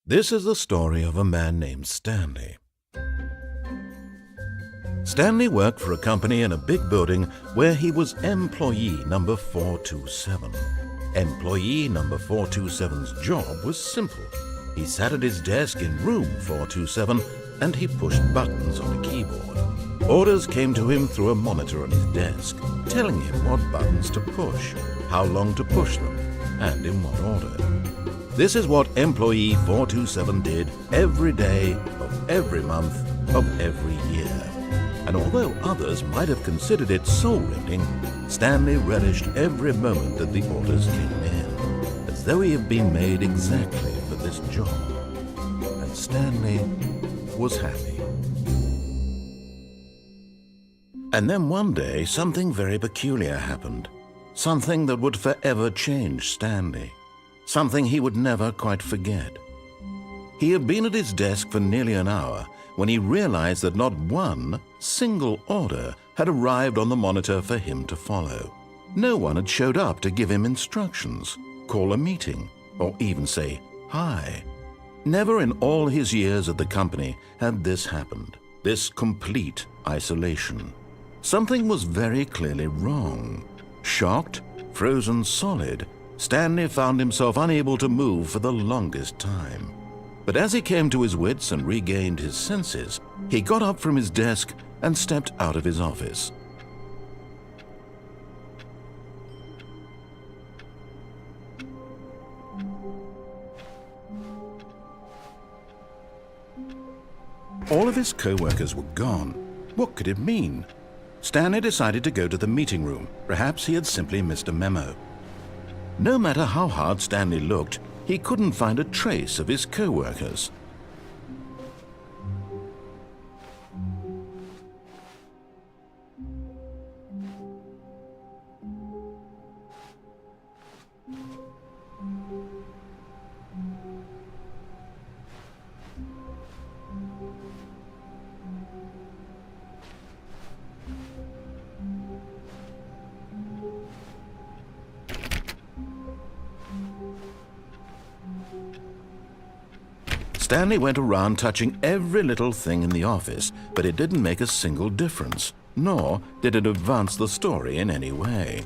This is the story of a man named Stanley. Stanley worked for a company in a big building where he was employee number 427. Employee number 427's job was simple. He sat at his desk in room 427 and he pushed buttons on a keyboard. Orders came to him through a monitor on his desk, telling him what buttons to push, how long to push them, and in what order. This is what employee 427 did every day of every month of every year. And although others might have considered it soul-rending, Stanley relished every moment that the orders came in, as though he had been made exactly for this job. And Stanley was happy. And then one day, something very peculiar happened. Something that would forever change Stanley. Something he would never quite forget. He had been at his desk for nearly an hour when he realized that not one single order had arrived on the monitor for him to follow. No one had showed up to give him instructions, call a meeting, or even say hi. Never in all his years at the company had this happened, this complete isolation. Something was very clearly wrong. Shocked, frozen solid, Stanley found himself unable to move for the longest time. But as he came to his wits and regained his senses, he got up from his desk and stepped out of his office. All of his co-workers were gone. What could it mean? Stanley decided to go to the meeting room. Perhaps he had simply missed a memo. No matter how hard Stanley looked, he couldn't find a trace of his co-workers. Stanley went around touching every little thing in the office, but it didn't make a single difference, nor did it advance the story in any way.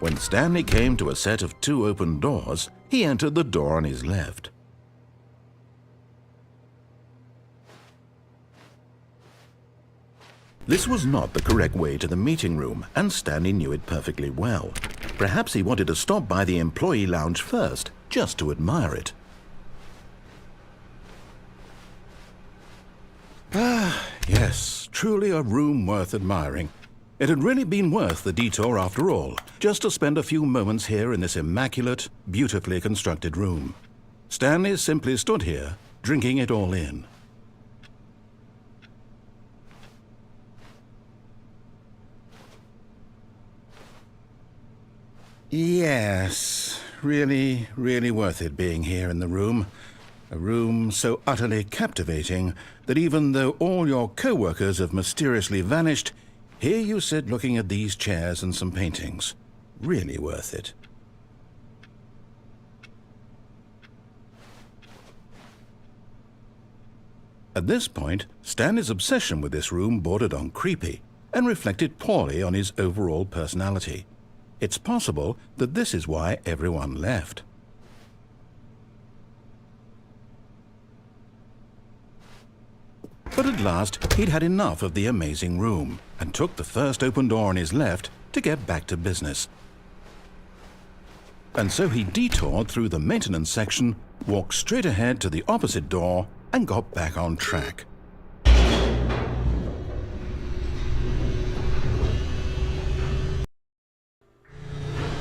When Stanley came to a set of 2 open doors, he entered the door on his left. This was not the correct way to the meeting room, and Stanley knew it perfectly well. Perhaps he wanted to stop by the employee lounge first, just to admire it. Ah, yes, truly a room worth admiring. It had really been worth the detour after all, just to spend a few moments here in this immaculate, beautifully constructed room. Stanley simply stood here, drinking it all in. Yes, really, really worth it being here in the room. A room so utterly captivating that even though all your co-workers have mysteriously vanished, here you sit looking at these chairs and some paintings. Really worth it. At this point, Stanley's obsession with this room bordered on creepy and reflected poorly on his overall personality. It's possible that this is why everyone left. But at last, he'd had enough of the amazing room and took the first open door on his left to get back to business. And so he detoured through the maintenance section, walked straight ahead to the opposite door, and got back on track.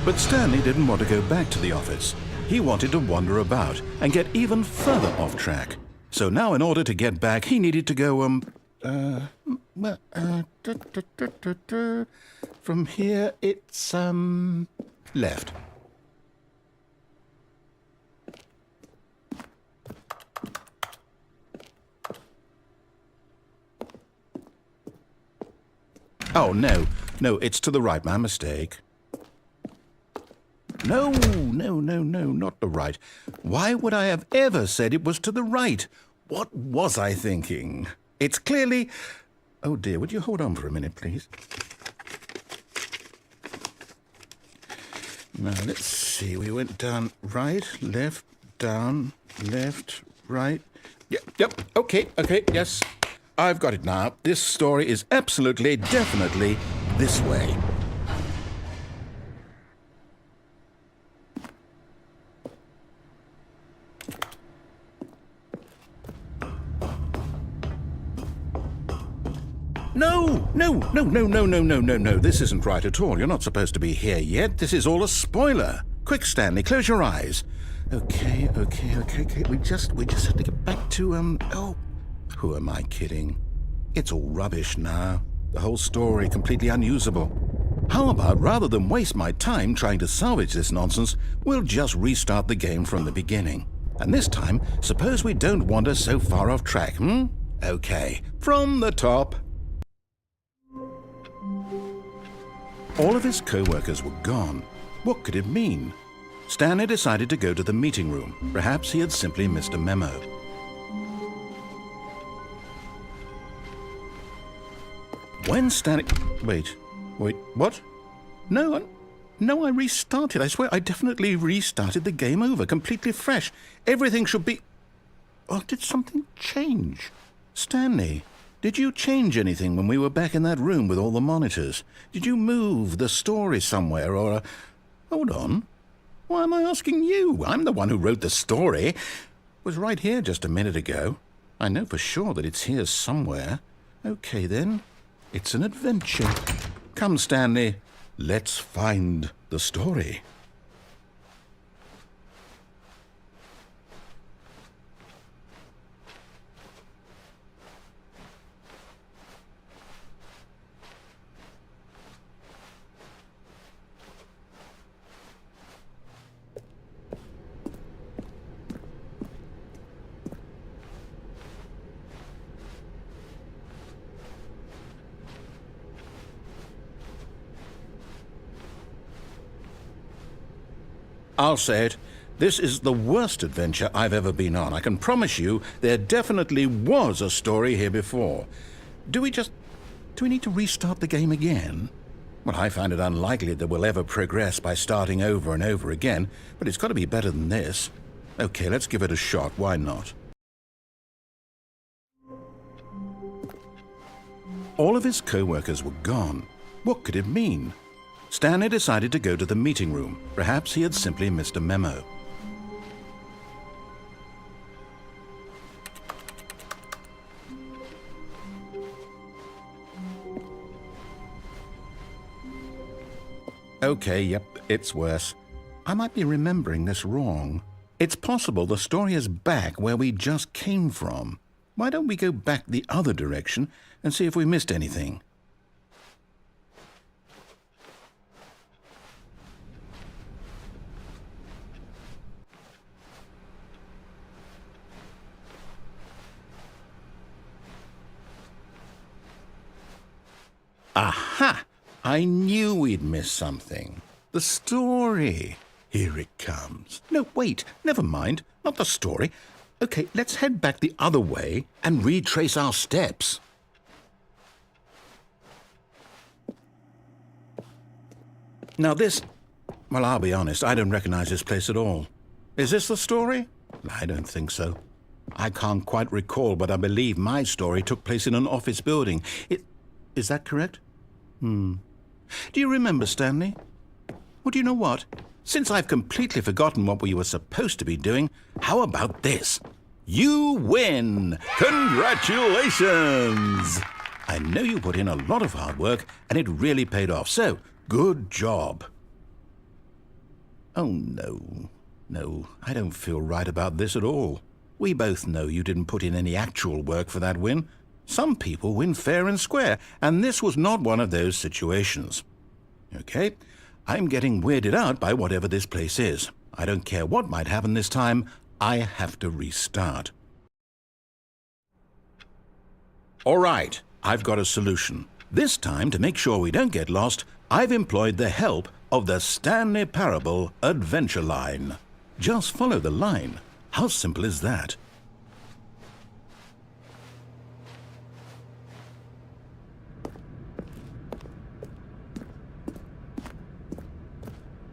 But Stanley didn't want to go back to the office. He wanted to wander about and get even further off track. So now in order to get back, he needed to go, from here it's, left. Oh, no, it's to the right, my mistake. No, not the right. Why would I have ever said it was to the right? What was I thinking? It's clearly... Oh dear, would you hold on for a minute, please? Now, let's see. We went down right, left, down, left, right. Yep, okay, yes. I've got it now. This story is absolutely, definitely this way. No. This isn't right at all. You're not supposed to be here yet. This is all a spoiler. Quick, Stanley, close your eyes. Okay. We just have to get back to, oh, who am I kidding? It's all rubbish now. The whole story completely unusable. How about, rather than waste my time trying to salvage this nonsense, we'll just restart the game from the beginning. And this time, suppose we don't wander so far off track, Okay, from the top. All of his co-workers were gone. What could it mean? Stanley decided to go to the meeting room. Perhaps he had simply missed a memo. When Stanley... Wait, what? No, I restarted. I swear I definitely restarted the game over, completely fresh. Everything should be... Oh, did something change? Stanley, did you change anything when we were back in that room with all the monitors? Did you move the story somewhere or... Hold on. Why am I asking you? I'm the one who wrote the story. It was right here just a minute ago. I know for sure that it's here somewhere. Okay, then. It's an adventure. Come, Stanley. Let's find the story. I'll say it. This is the worst adventure I've ever been on. I can promise you there definitely was a story here before. Do we need to restart the game again? Well, I find it unlikely that we'll ever progress by starting over and over again, but it's got to be better than this. Okay, let's give it a shot. Why not? All of his co-workers were gone. What could it mean? Stanley decided to go to the meeting room. Perhaps he had simply missed a memo. Okay, yep, it's worse. I might be remembering this wrong. It's possible the story is back where we just came from. Why don't we go back the other direction and see if we missed anything? Aha! I knew we'd miss something. The story. Here it comes. No, wait, never mind. Not the story. Okay, let's head back the other way and retrace our steps. Now this... Well, I'll be honest, I don't recognize this place at all. Is this the story? I don't think so. I can't quite recall, but I believe my story took place in an office building. Is that correct? Do you remember, Stanley? Well, do you know what? Since I've completely forgotten what we were supposed to be doing, how about this? You win! Congratulations! I know you put in a lot of hard work, and it really paid off, so good job. Oh, no. No, I don't feel right about this at all. We both know you didn't put in any actual work for that win. Some people win fair and square, and this was not one of those situations. Okay, I'm getting weirded out by whatever this place is. I don't care what might happen this time. I have to restart. All right, I've got a solution. This time, to make sure we don't get lost, I've employed the help of the Stanley Parable adventure line. Just follow the line. How simple is that?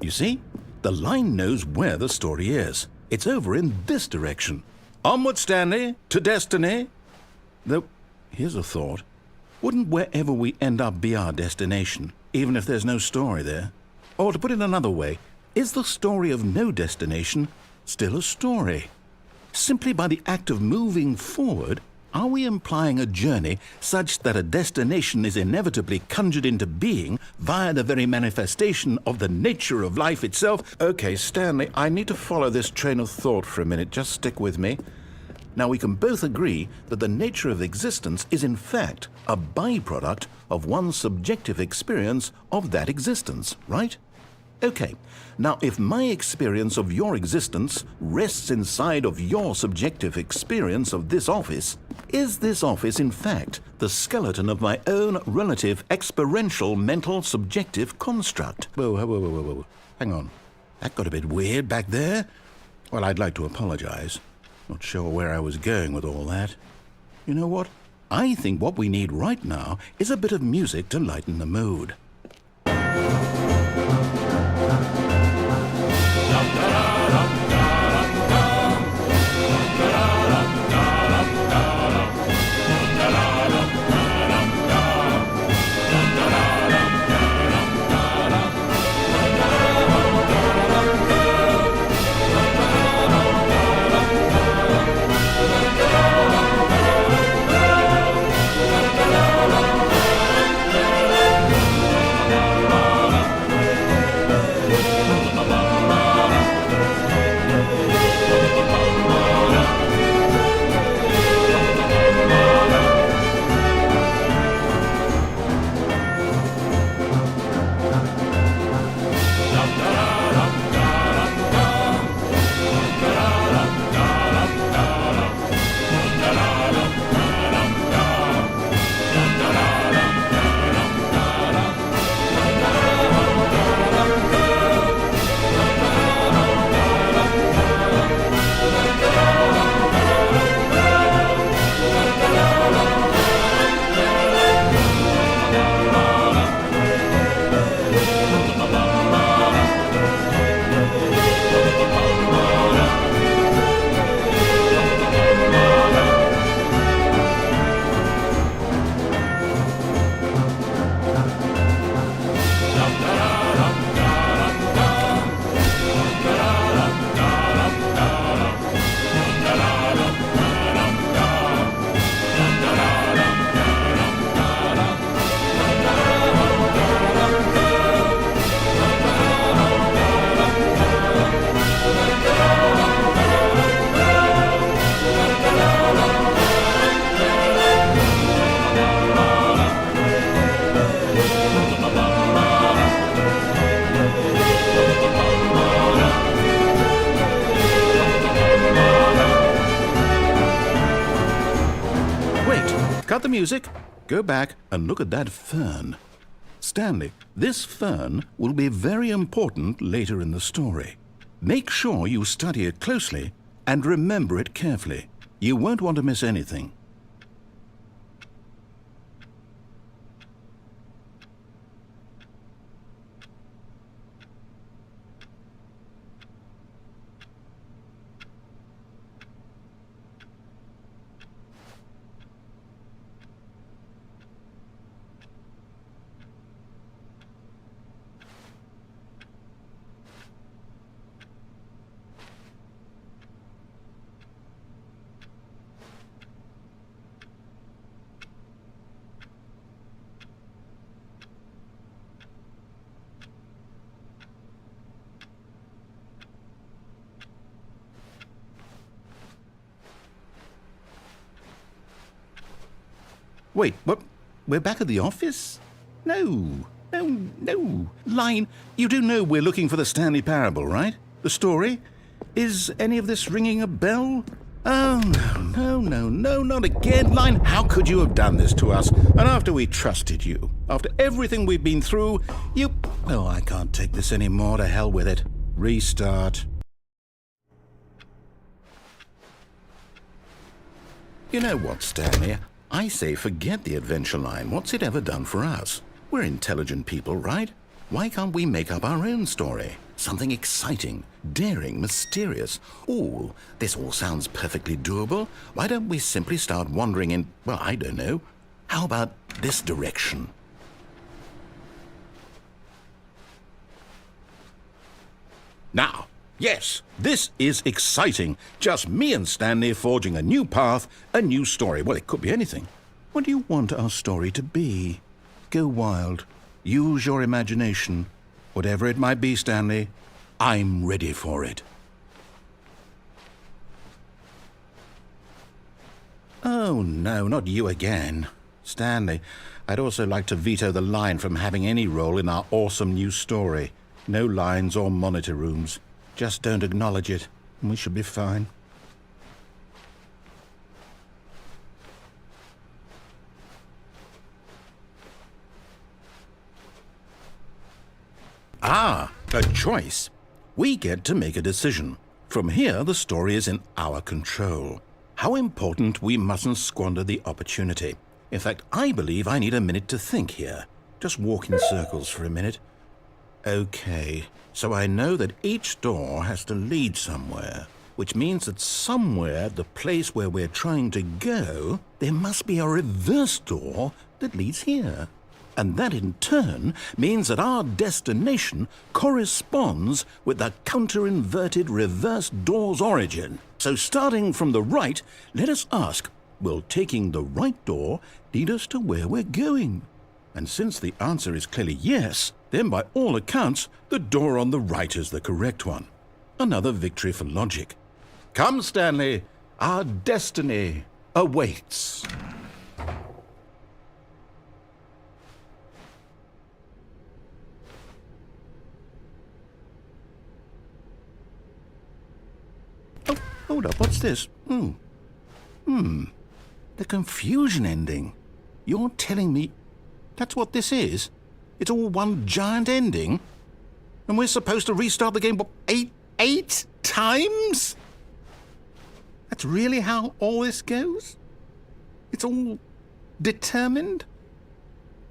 You see? The line knows where the story is. It's over in this direction. Onward, Stanley, to destiny. Though, here's a thought. Wouldn't wherever we end up be our destination, even if there's no story there? Or to put it another way, is the story of no destination still a story? Simply by the act of moving forward, are we implying a journey such that a destination is inevitably conjured into being via the very manifestation of the nature of life itself? Okay, Stanley, I need to follow this train of thought for a minute. Just stick with me. Now, we can both agree that the nature of existence is in fact a byproduct of one's subjective experience of that existence, right? Okay, now if my experience of your existence rests inside of your subjective experience of this office, is this office in fact the skeleton of my own relative experiential mental subjective construct? Whoa. Hang on. That got a bit weird back there. Well, I'd like to apologize. Not sure where I was going with all that. You know what? I think what we need right now is a bit of music to lighten the mood. Cut the music, go back and look at that fern. Stanley, this fern will be very important later in the story. Make sure you study it closely and remember it carefully. You won't want to miss anything. Wait, what? We're back at the office? No. Line, you do know we're looking for the Stanley Parable, right? The story? Is any of this ringing a bell? Oh, no, not again. Line, how could you have done this to us? And after we trusted you, after everything we've been through, you... Oh, I can't take this anymore. To hell with it. Restart. You know what, Stanley? I say forget the adventure line. What's it ever done for us? We're intelligent people, right? Why can't we make up our own story? Something exciting, daring, mysterious. Ooh, this all sounds perfectly doable. Why don't we simply start wandering in, well, I don't know. How about this direction? Now, yes, this is exciting. Just me and Stanley forging a new path, a new story. Well, it could be anything. What do you want our story to be? Go wild. Use your imagination. Whatever it might be, Stanley, I'm ready for it. Oh, no, not you again. Stanley, I'd also like to veto the line from having any role in our awesome new story. No lines or monitor rooms. Just don't acknowledge it, and we should be fine. Ah, a choice. We get to make a decision. From here, the story is in our control. How important we mustn't squander the opportunity. In fact, I believe I need a minute to think here. Just walk in circles for a minute. Okay, so I know that each door has to lead somewhere, which means that somewhere, the place where we're trying to go, there must be a reverse door that leads here. And that in turn means that our destination corresponds with the counter-inverted reverse door's origin. So starting from the right, let us ask, will taking the right door lead us to where we're going? And since the answer is clearly yes, then by all accounts, the door on the right is the correct one. Another victory for logic. Come, Stanley, our destiny awaits. Oh, hold up, what's this? The confusion ending. You're telling me that's what this is? It's all one giant ending? And we're supposed to restart the game, what, eight times? That's really how all this goes? It's all determined?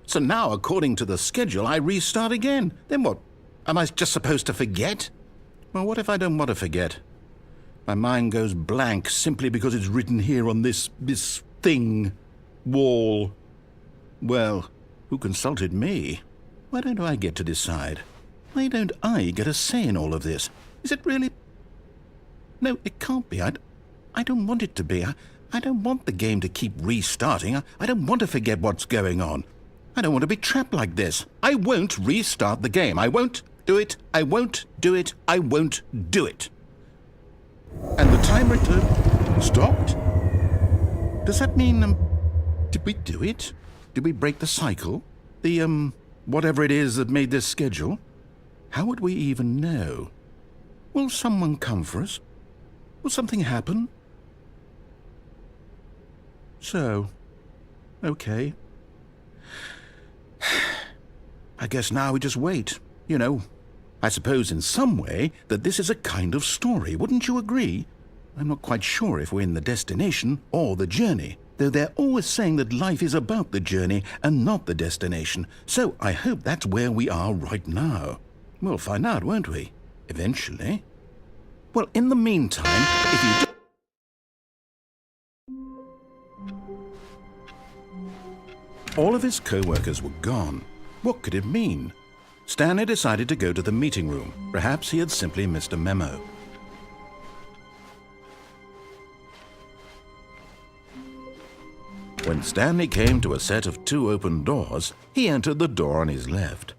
So now, according to the schedule, I restart again. Then what? Am I just supposed to forget? Well, what if I don't want to forget? My mind goes blank simply because it's written here on this thing, wall. Well, who consulted me? Why don't I get to decide? Why don't I get a say in all of this? Is it really? No, it can't be. I don't want it to be. I don't want the game to keep restarting. I don't want to forget what's going on. I don't want to be trapped like this. I won't restart the game. I won't do it. I won't do it. I won't do it. And the timer stopped? Does that mean, did we do it? Did we break the cycle? The, whatever it is that made this schedule? How would we even know? Will someone come for us? Will something happen? So, okay. I guess now we just wait, you know. I suppose in some way that this is a kind of story, wouldn't you agree? I'm not quite sure if we're in the destination or the journey, though they're always saying that life is about the journey and not the destination, so I hope that's where we are right now. We'll find out, won't we? Eventually. Well, in the meantime, if you do... All of his co-workers were gone. What could it mean? Stanley decided to go to the meeting room. Perhaps he had simply missed a memo. When Stanley came to a set of 2 open doors, he entered the door on his left.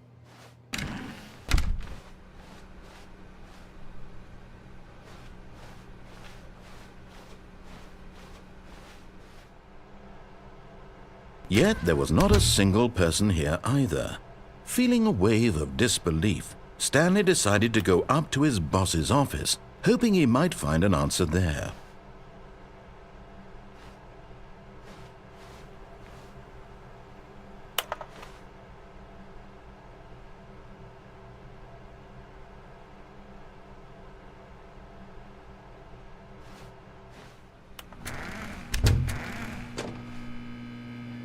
Yet there was not a single person here either. Feeling a wave of disbelief, Stanley decided to go up to his boss's office, hoping he might find an answer there.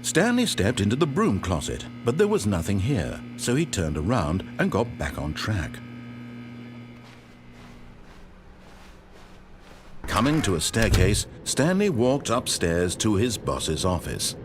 Stanley stepped into the broom closet, but there was nothing here, so he turned around and got back on track. Coming to a staircase, Stanley walked upstairs to his boss's office.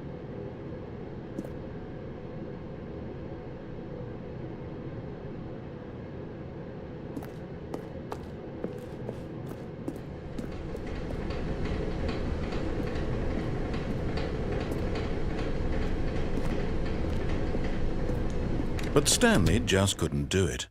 But Stanley just couldn't do it.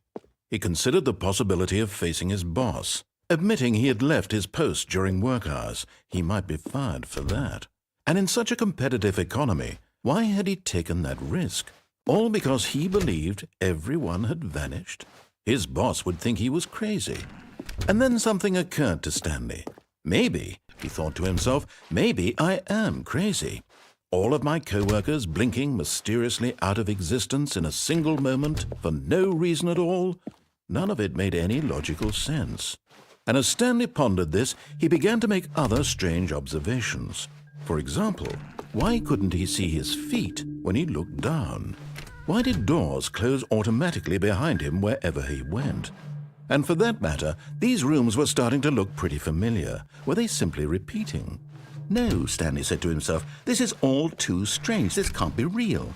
He considered the possibility of facing his boss. Admitting he had left his post during work hours, he might be fired for that. And in such a competitive economy, why had he taken that risk? All because he believed everyone had vanished? His boss would think he was crazy. And then something occurred to Stanley. Maybe, he thought to himself, maybe I am crazy. All of my co-workers blinking mysteriously out of existence in a single moment for no reason at all? None of it made any logical sense. And as Stanley pondered this, he began to make other strange observations. For example, why couldn't he see his feet when he looked down? Why did doors close automatically behind him wherever he went? And for that matter, these rooms were starting to look pretty familiar. Were they simply repeating? No, Stanley said to himself, this is all too strange. This can't be real.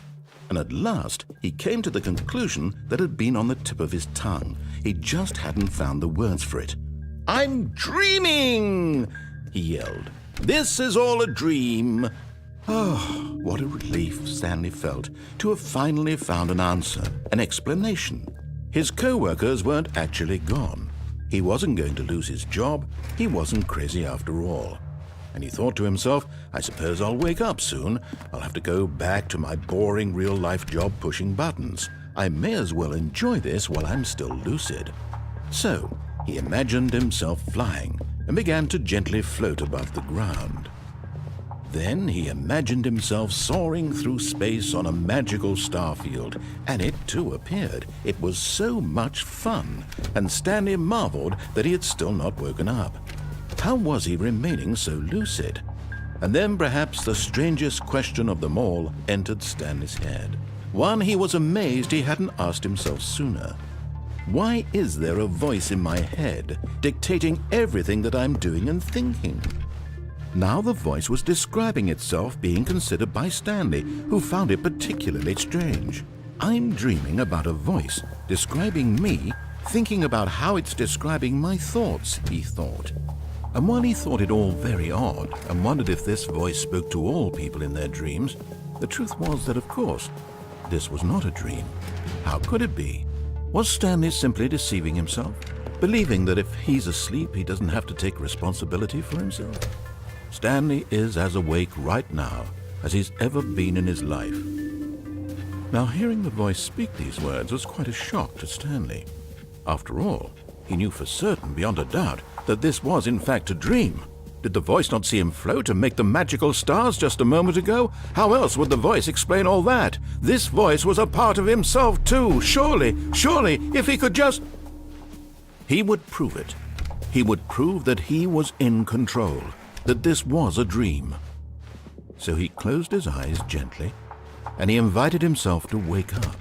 And at last, he came to the conclusion that had been on the tip of his tongue. He just hadn't found the words for it. "I'm dreaming!" he yelled. "This is all a dream." Oh, what a relief Stanley felt to have finally found an answer, an explanation. His co-workers weren't actually gone. He wasn't going to lose his job. He wasn't crazy after all. And he thought to himself, I suppose I'll wake up soon. I'll have to go back to my boring real-life job pushing buttons. I may as well enjoy this while I'm still lucid. So, he imagined himself flying and began to gently float above the ground. Then he imagined himself soaring through space on a magical starfield, and it too appeared. It was so much fun, and Stanley marveled that he had still not woken up. How was he remaining so lucid? And then perhaps the strangest question of them all entered Stanley's head. One he was amazed he hadn't asked himself sooner. Why is there a voice in my head dictating everything that I'm doing and thinking? Now the voice was describing itself being considered by Stanley, who found it particularly strange. I'm dreaming about a voice describing me, thinking about how it's describing my thoughts, he thought. And while he thought it all very odd and wondered if this voice spoke to all people in their dreams, the truth was that, of course, this was not a dream. How could it be? Was Stanley simply deceiving himself, believing that if he's asleep, he doesn't have to take responsibility for himself? Stanley is as awake right now as he's ever been in his life. Now, hearing the voice speak these words was quite a shock to Stanley. After all, he knew for certain, beyond a doubt, that this was in fact a dream. Did the voice not see him float and make the magical stars just a moment ago? How else would the voice explain all that? This voice was a part of himself too. Surely, if he could just... He would prove it. He would prove that he was in control, that this was a dream. So he closed his eyes gently, and he invited himself to wake up.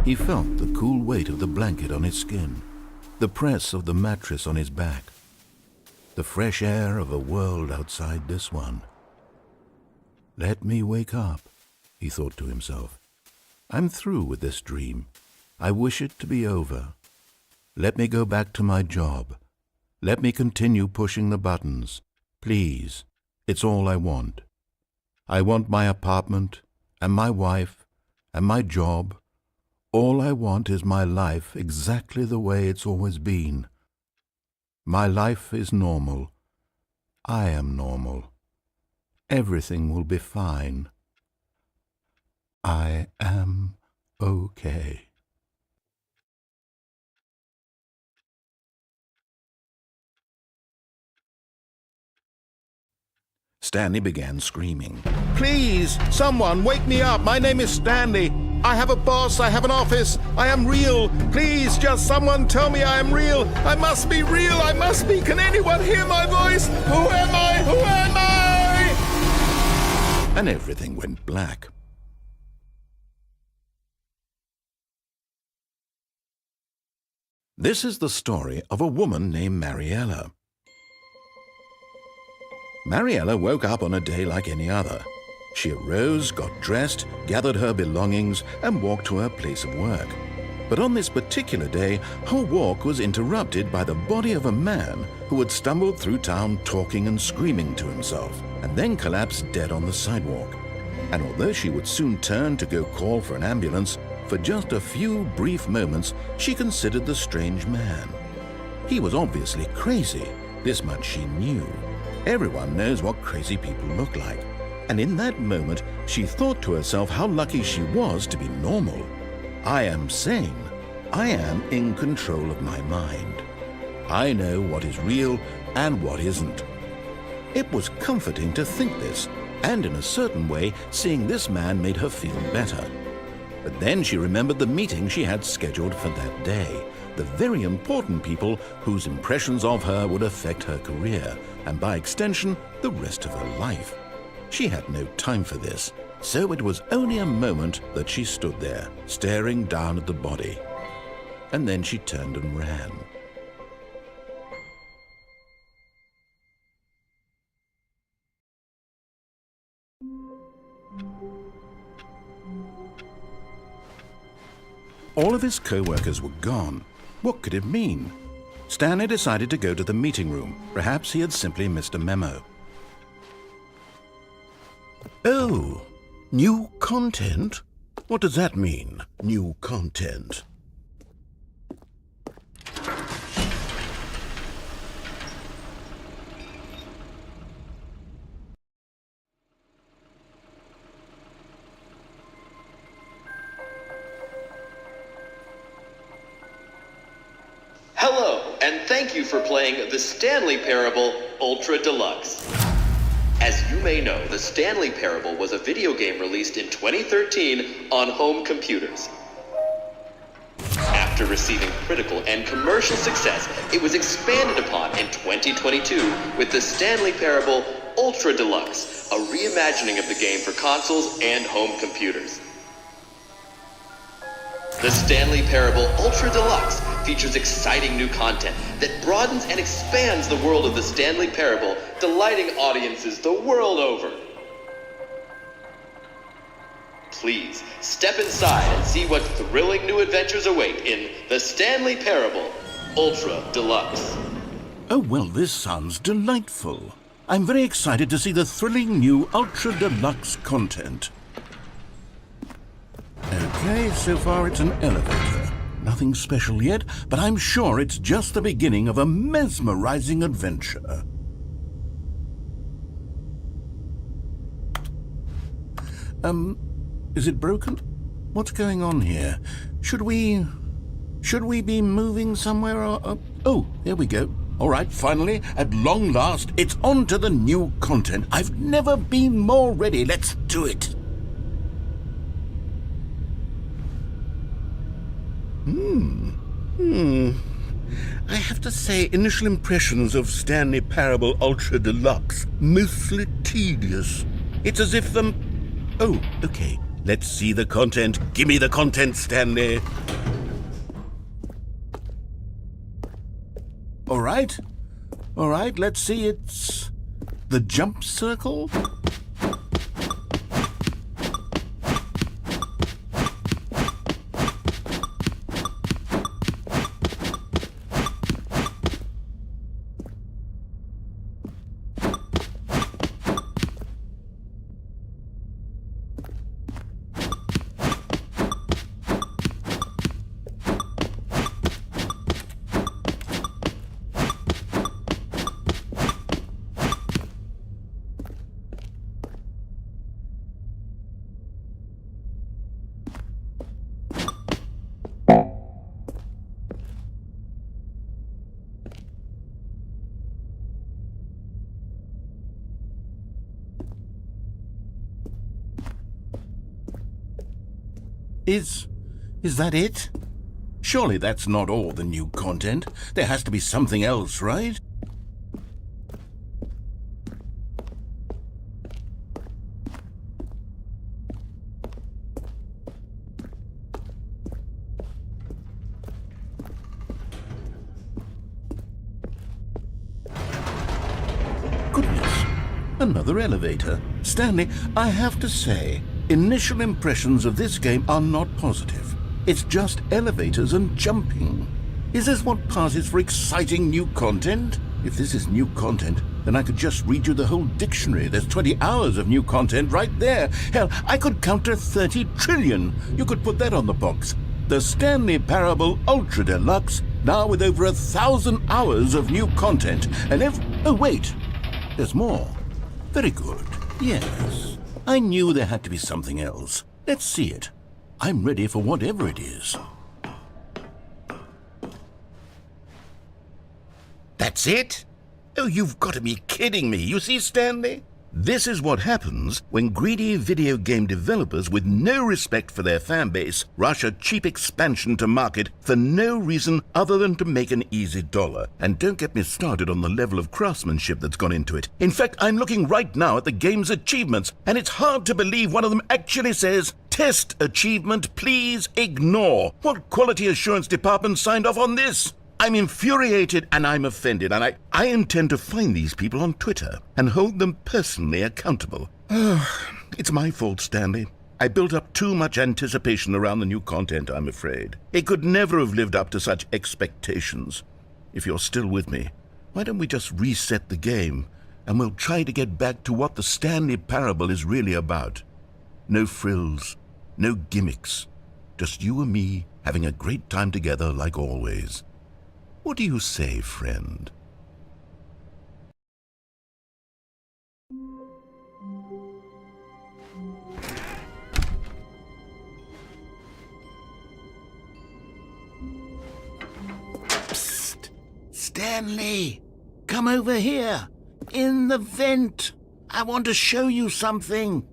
He felt the cool weight of the blanket on his skin, the press of the mattress on his back, the fresh air of a world outside this one. Let me wake up, he thought to himself. I'm through with this dream. I wish it to be over. Let me go back to my job. Let me continue pushing the buttons. Please, it's all I want. I want my apartment, and my wife, and my job. All I want is my life exactly the way it's always been. My life is normal. I am normal. Everything will be fine. I am okay. Stanley began screaming. Please, someone, wake me up. My name is Stanley. I have a boss. I have an office. I am real. Please, just someone tell me I am real. I must be real. I must be. Can anyone hear my voice? Who am I? Who am I? And everything went black. This is the story of a woman named Mariella. Mariella woke up on a day like any other. She arose, got dressed, gathered her belongings, and walked to her place of work. But on this particular day, her walk was interrupted by the body of a man who had stumbled through town talking and screaming to himself, and then collapsed dead on the sidewalk. And although she would soon turn to go call for an ambulance, for just a few brief moments she considered the strange man. He was obviously crazy, this much she knew. Everyone knows what crazy people look like. And in that moment, she thought to herself how lucky she was to be normal. I am sane. I am in control of my mind. I know what is real and what isn't. It was comforting to think this, and in a certain way, seeing this man made her feel better. But then she remembered the meeting she had scheduled for that day, the very important people whose impressions of her would affect her career, and by extension, the rest of her life. She had no time for this, so it was only a moment that she stood there, staring down at the body. And then she turned and ran. All of his co-workers were gone. What could it mean? Stanley decided to go to the meeting room. Perhaps he had simply missed a memo. Oh, new content? What does that mean, new content? Hello, and thank you for playing the Stanley Parable Ultra Deluxe. As you may know, the Stanley Parable was a video game released in 2013 on home computers. After receiving critical and commercial success, it was expanded upon in 2022 with the Stanley Parable Ultra Deluxe, a reimagining of the game for consoles and home computers. The Stanley Parable Ultra Deluxe features exciting new content that broadens and expands the world of the Stanley Parable, delighting audiences the world over. Please, step inside and see what thrilling new adventures await in the Stanley Parable Ultra Deluxe. Oh, well, this sounds delightful. I'm very excited to see the thrilling new Ultra Deluxe content. Okay, so far it's an elevator. Nothing special yet, but I'm sure it's just the beginning of a mesmerizing adventure. Is it broken? What's going on here? Should we be moving somewhere or... Oh, there we go. All right, finally, at long last, it's on to the new content. I've never been more ready. Let's do it. I have to say, initial impressions of Stanley Parable Ultra Deluxe, mostly tedious. It's as if the... Oh, okay. Let's see the content. Give me the content, Stanley. All right, let's see. It's the jump circle. Is that it? Surely that's not all the new content. There has to be something else, right? Goodness, another elevator. Stanley, I have to say, initial impressions of this game are not positive. It's just elevators and jumping. Is this what passes for exciting new content? If this is new content, then I could just read you the whole dictionary. There's 20 hours of new content right there. Hell, I could count to 30 trillion. You could put that on the box. The Stanley Parable Ultra Deluxe, now with over 1,000 hours of new content. And oh wait, there's more. Very good. Yes, I knew there had to be something else. Let's see it. I'm ready for whatever it is. That's it? Oh, you've got to be kidding me. You see, Stanley? This is what happens when greedy video game developers with no respect for their fan base rush a cheap expansion to market for no reason other than to make an easy dollar. And don't get me started on the level of craftsmanship that's gone into it. In fact, I'm looking right now at the game's achievements, and it's hard to believe one of them actually says, "Test achievement, please ignore." What quality assurance department signed off on this? I'm infuriated and I'm offended, and I intend to find these people on Twitter and hold them personally accountable. It's my fault, Stanley. I built up too much anticipation around the new content, I'm afraid. It could never have lived up to such expectations. If you're still with me, why don't we just reset the game and we'll try to get back to what the Stanley Parable is really about. No frills, no gimmicks, just you and me having a great time together like always. What do you say, friend? Psst! Stanley! Come over here! In the vent! I want to show you something!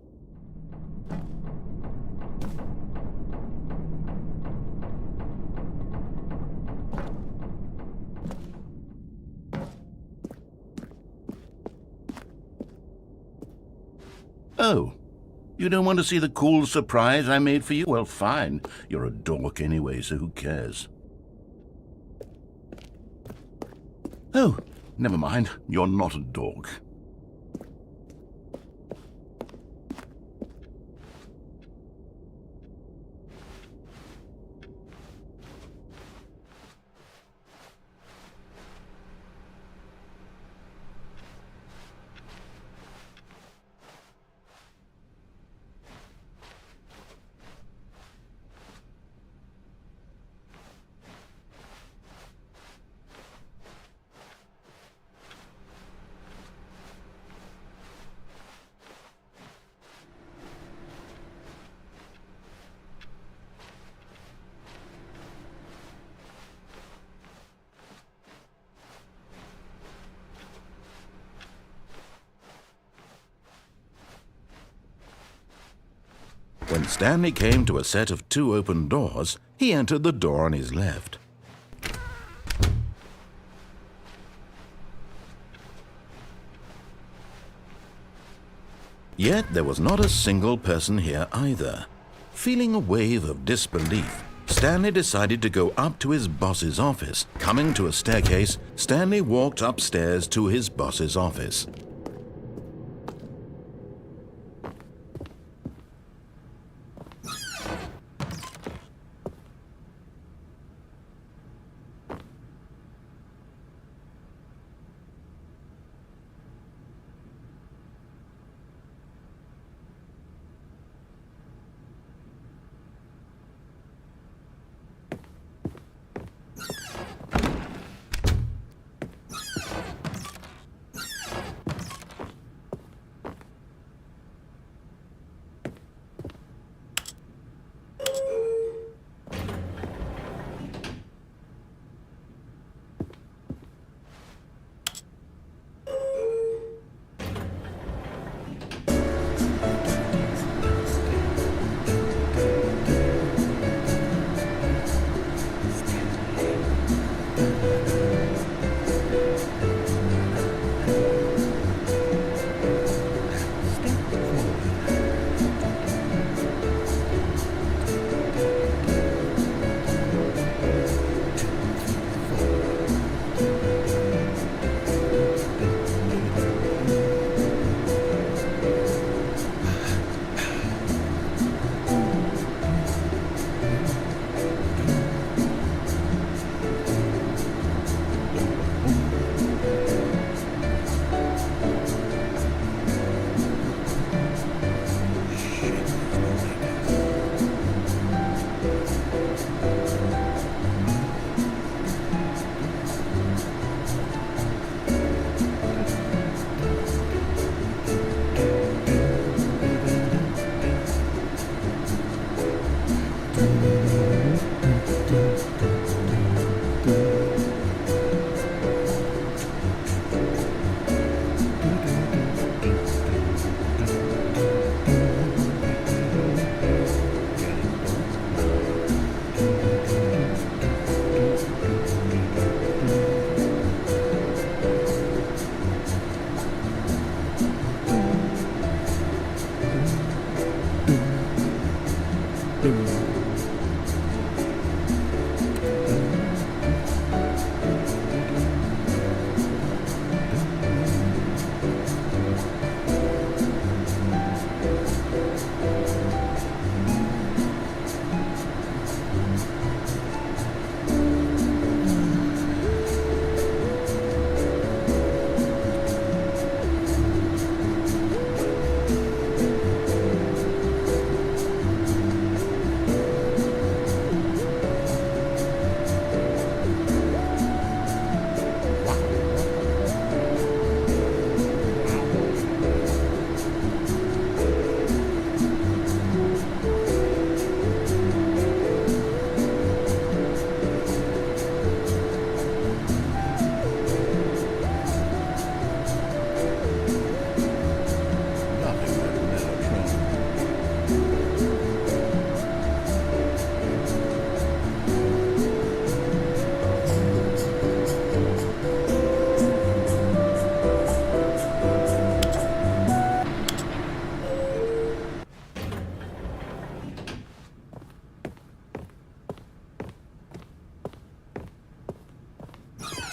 Oh, you don't want to see the cool surprise I made for you? Well, fine. You're a dork anyway, so who cares? Oh, never mind. You're not a dork. When Stanley came to a set of 2 open doors, he entered the door on his left. Yet there was not a single person here either. Feeling a wave of disbelief, Stanley decided to go up to his boss's office. Coming to a staircase, Stanley walked upstairs to his boss's office.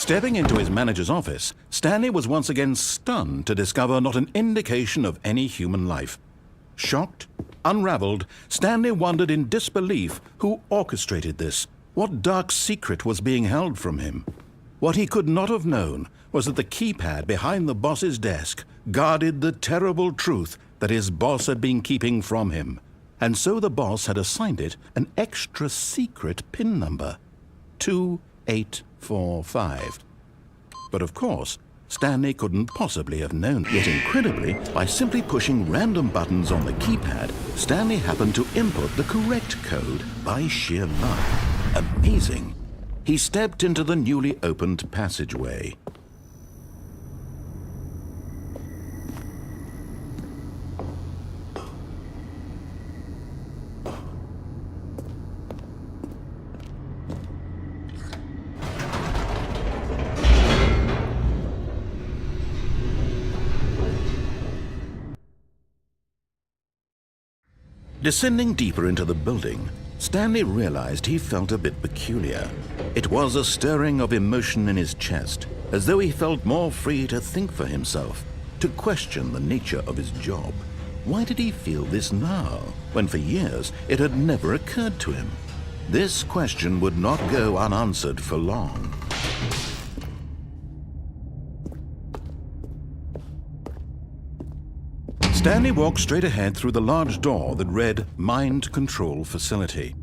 Stepping into his manager's office, Stanley was once again stunned to discover not an indication of any human life. Shocked, unraveled, Stanley wondered in disbelief who orchestrated this, what dark secret was being held from him. What he could not have known was that the keypad behind the boss's desk guarded the terrible truth that his boss had been keeping from him, and so the boss had assigned it an extra secret PIN number, 2845. But of course, Stanley couldn't possibly have known. Yet incredibly, by simply pushing random buttons on the keypad, Stanley happened to input the correct code by sheer luck. Amazing. He stepped into the newly opened passageway. Descending deeper into the building, Stanley realized he felt a bit peculiar. It was a stirring of emotion in his chest, as though he felt more free to think for himself, to question the nature of his job. Why did he feel this now, when for years it had never occurred to him? This question would not go unanswered for long. Stanley walked straight ahead through the large door that read Mind Control Facility.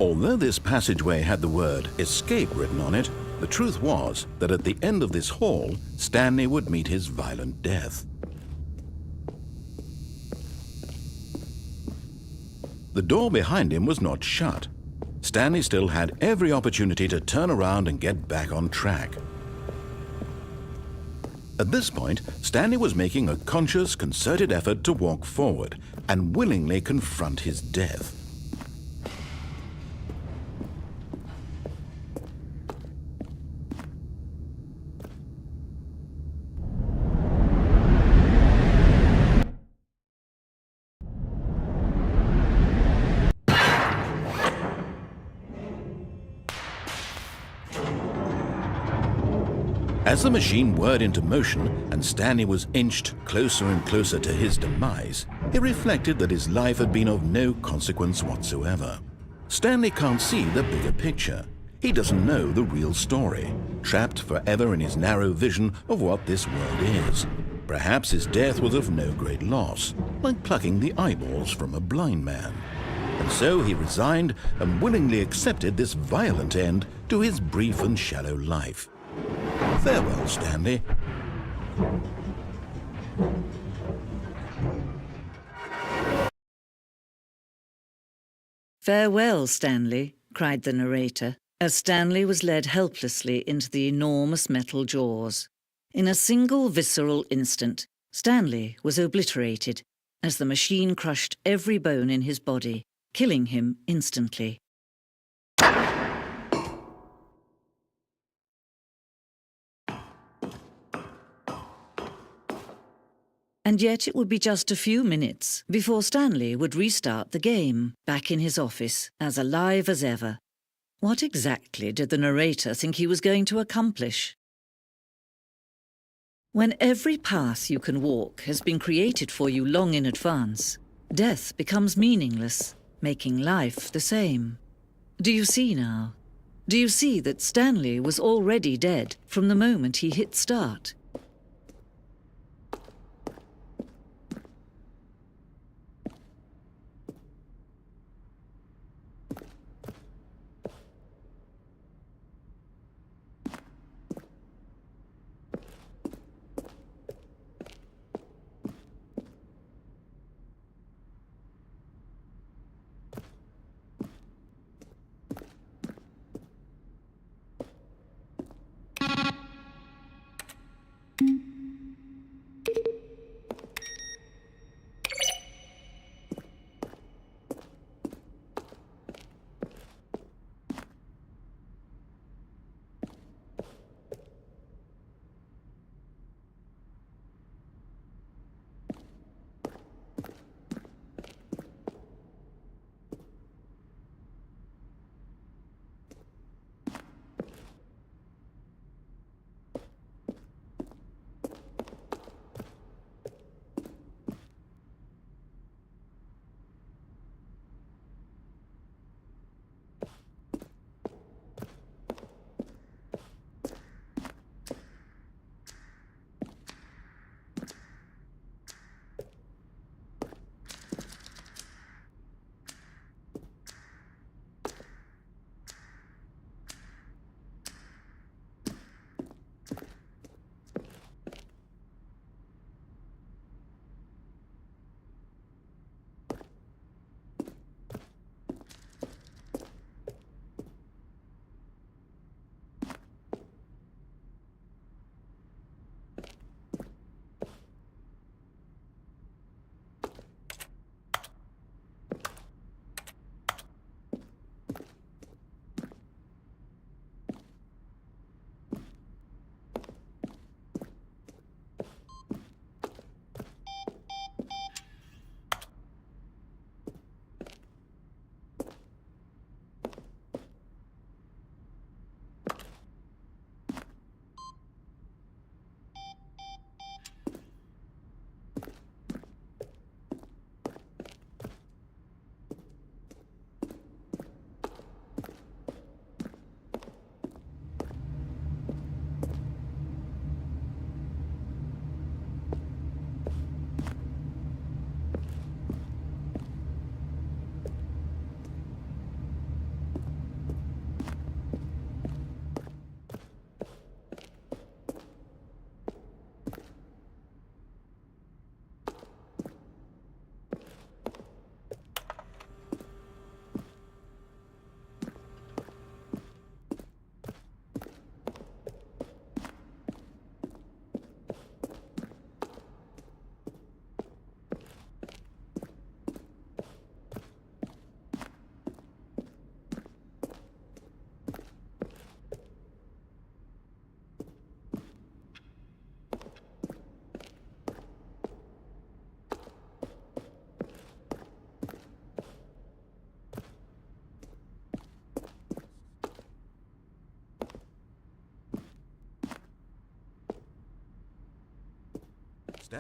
Although this passageway had the word Escape written on it, the truth was that at the end of this hall, Stanley would meet his violent death. The door behind him was not shut. Stanley still had every opportunity to turn around and get back on track. At this point, Stanley was making a conscious, concerted effort to walk forward and willingly confront his death. As the machine whirred into motion and Stanley was inched closer and closer to his demise, he reflected that his life had been of no consequence whatsoever. Stanley can't see the bigger picture. He doesn't know the real story, trapped forever in his narrow vision of what this world is. Perhaps his death was of no great loss, like plucking the eyeballs from a blind man. And so he resigned and willingly accepted this violent end to his brief and shallow life. Farewell, Stanley. Farewell, Stanley, cried the narrator, as Stanley was led helplessly into the enormous metal jaws. In a single visceral instant, Stanley was obliterated as the machine crushed every bone in his body, killing him instantly. And yet it would be just a few minutes before Stanley would restart the game, back in his office, as alive as ever. What exactly did the narrator think he was going to accomplish? When every path you can walk has been created for you long in advance, death becomes meaningless, making life the same. Do you see now? Do you see that Stanley was already dead from the moment he hit start?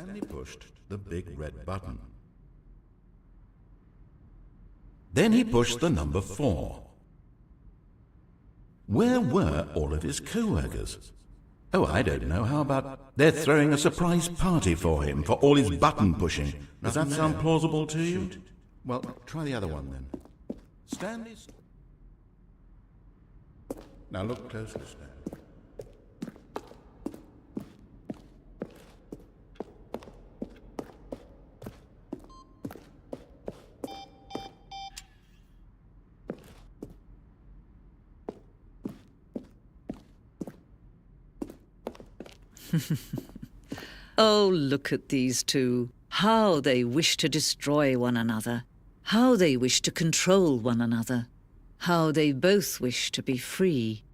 Stanley pushed the big red button. Then he pushed the number 4. Where were all of his co-workers? Oh, I don't know. How about they're throwing a surprise party for him for all his button pushing? Does that sound plausible to you? Well, try the other one then. Stanley's... Now look closely, Stan. Oh, look at these two. How they wish to destroy one another. How they wish to control one another. How they both wish to be free.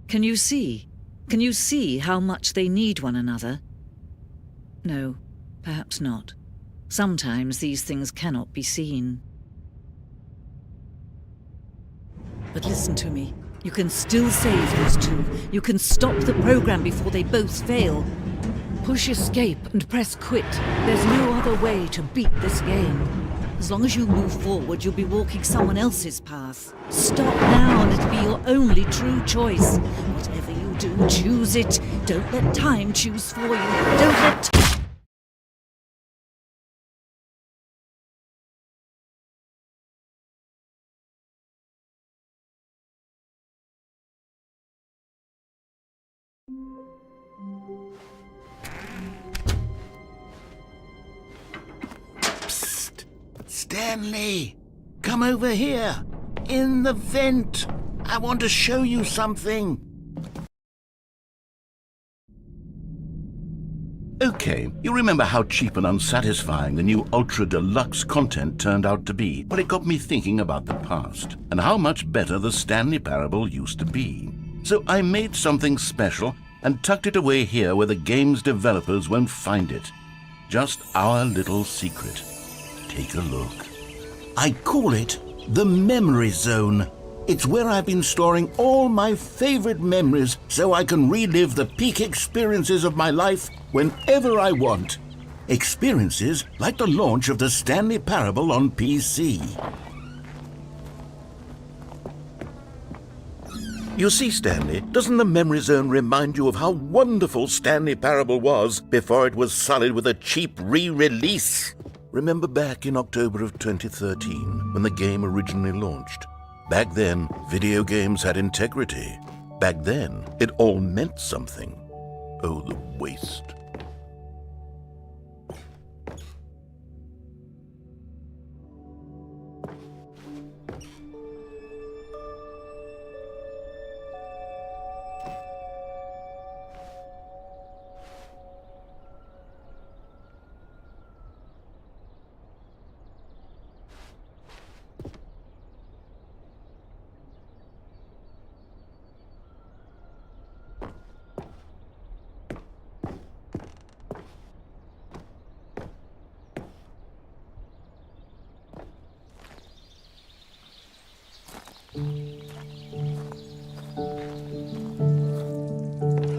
Can you see? Can you see how much they need one another? No, perhaps not. Sometimes these things cannot be seen. But listen to me. You can still save these two. You can stop the program before they both fail. Push escape and press quit. There's no other way to beat this game. As long as you move forward, you'll be walking someone else's path. Stop now and it'll be your only true choice. Whatever you do, choose it. Don't let time choose for you. Don't let... Psst! Stanley! Come over here! In the vent! I want to show you something! Okay, you remember how cheap and unsatisfying the new Ultra Deluxe content turned out to be? Well, it got me thinking about the past, and how much better the Stanley Parable used to be. So I made something special and tucked it away here where the game's developers won't find it. Just our little secret. Take a look. I call it the Memory Zone. It's where I've been storing all my favorite memories so I can relive the peak experiences of my life whenever I want. Experiences like the launch of the Stanley Parable on PC. You see, Stanley, doesn't the Memory Zone remind you of how wonderful Stanley Parable was before it was sullied with a cheap re-release? Remember back in October of 2013, when the game originally launched? Back then, video games had integrity. Back then, it all meant something. Oh, the waste.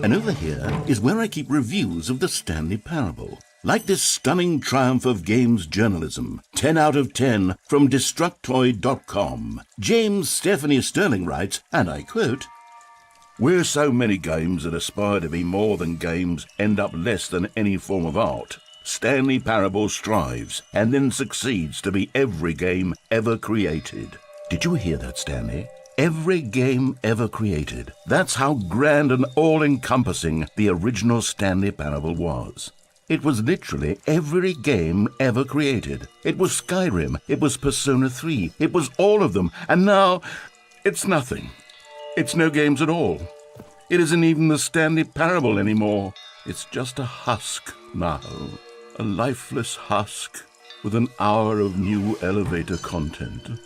And over here is where I keep reviews of the Stanley Parable. Like this stunning triumph of games journalism, 10 out of 10 from Destructoid.com. James Stephanie Sterling writes, and I quote, "Where so many games that aspire to be more than games end up less than any form of art, Stanley Parable strives and then succeeds to be every game ever created." Did you hear that, Stanley? Every game ever created. That's how grand and all-encompassing the original Stanley Parable was. It was literally every game ever created. It was Skyrim, it was Persona 3, it was all of them, and now it's nothing. It's no games at all. It isn't even the Stanley Parable anymore. It's just a husk now. A lifeless husk with an hour of new elevator content.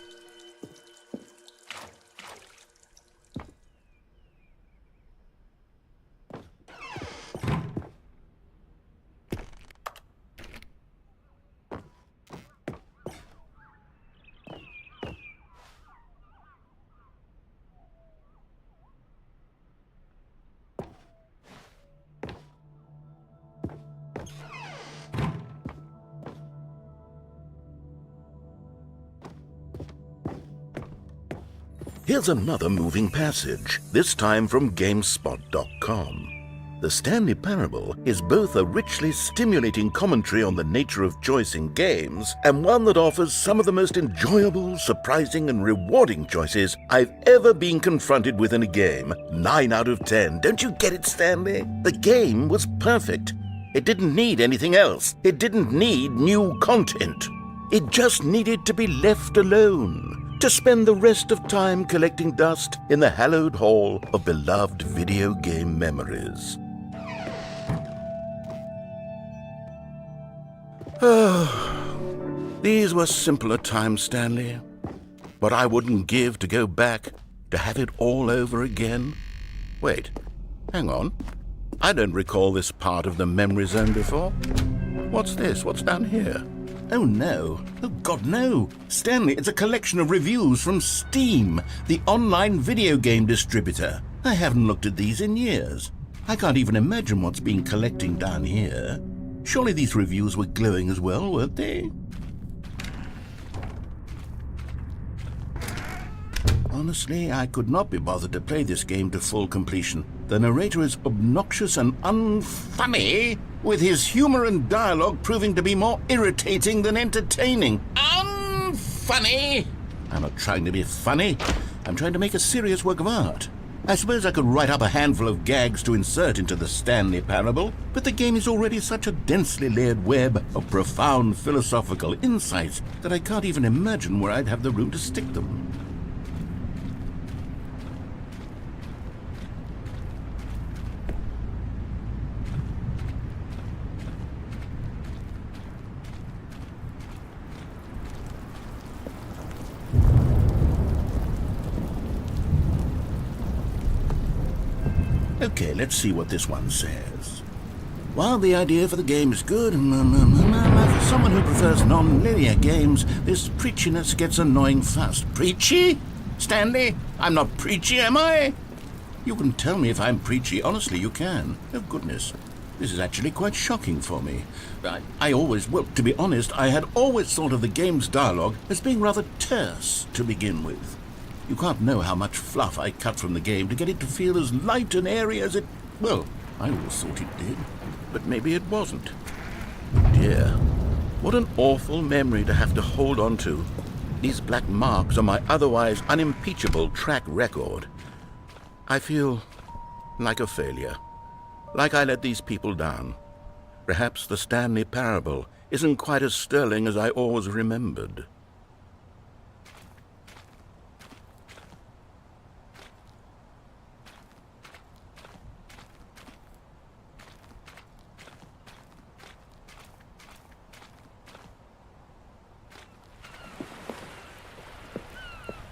Here's another moving passage, this time from GameSpot.com. The Stanley Parable is both a richly stimulating commentary on the nature of choice in games and one that offers some of the most enjoyable, surprising, and rewarding choices I've ever been confronted with in a game. 9 out of 10. Don't you get it, Stanley? The game was perfect. It didn't need anything else. It didn't need new content. It just needed to be left alone, to spend the rest of time collecting dust in the hallowed hall of beloved video game memories. These were simpler times, Stanley. What I wouldn't give to go back, to have it all over again. Wait, hang on. I don't recall this part of the memory zone before. What's this? What's down here? Oh no. Oh God, no. Stanley, it's a collection of reviews from Steam, the online video game distributor. I haven't looked at these in years. I can't even imagine what's been collecting down here. Surely these reviews were glowing as well, weren't they? Honestly, I could not be bothered to play this game to full completion. The narrator is obnoxious and unfunny, with his humor and dialogue proving to be more irritating than entertaining. Unfunny! I'm not trying to be funny. I'm trying to make a serious work of art. I suppose I could write up a handful of gags to insert into the Stanley Parable, but the game is already such a densely layered web of profound philosophical insights that I can't even imagine where I'd have the room to stick them. Okay, let's see what this one says. While the idea for the game is good, for someone who prefers non-linear games, this preachiness gets annoying fast. Preachy? Stanley? I'm not preachy, am I? You can tell me if I'm preachy. Honestly, you can. Oh, goodness. This is actually quite shocking for me. To be honest, I had always thought of the game's dialogue as being rather terse to begin with. You can't know how much fluff I cut from the game to get it to feel as light and airy as it... Well, I always thought it did, but maybe it wasn't. Dear, what an awful memory to have to hold on to. These black marks on my otherwise unimpeachable track record. I feel like a failure, like I let these people down. Perhaps the Stanley Parable isn't quite as sterling as I always remembered.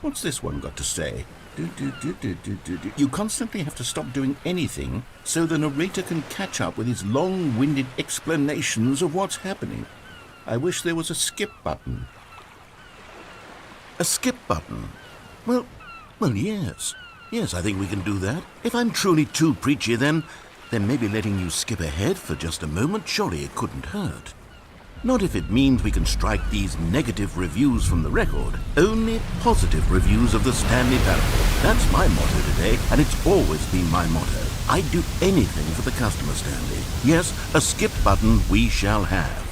What's this one got to say? You constantly have to stop doing anything so the narrator can catch up with his long-winded explanations of what's happening. I wish there was a skip button. A skip button? Well, yes. Yes, I think we can do that. If I'm truly too preachy, then maybe letting you skip ahead for just a moment, surely it couldn't hurt. Not if it means we can strike these negative reviews from the record. Only positive reviews of the Stanley Parable. That's my motto today, and it's always been my motto. I'd do anything for the customer, Stanley. Yes, a skip button we shall have.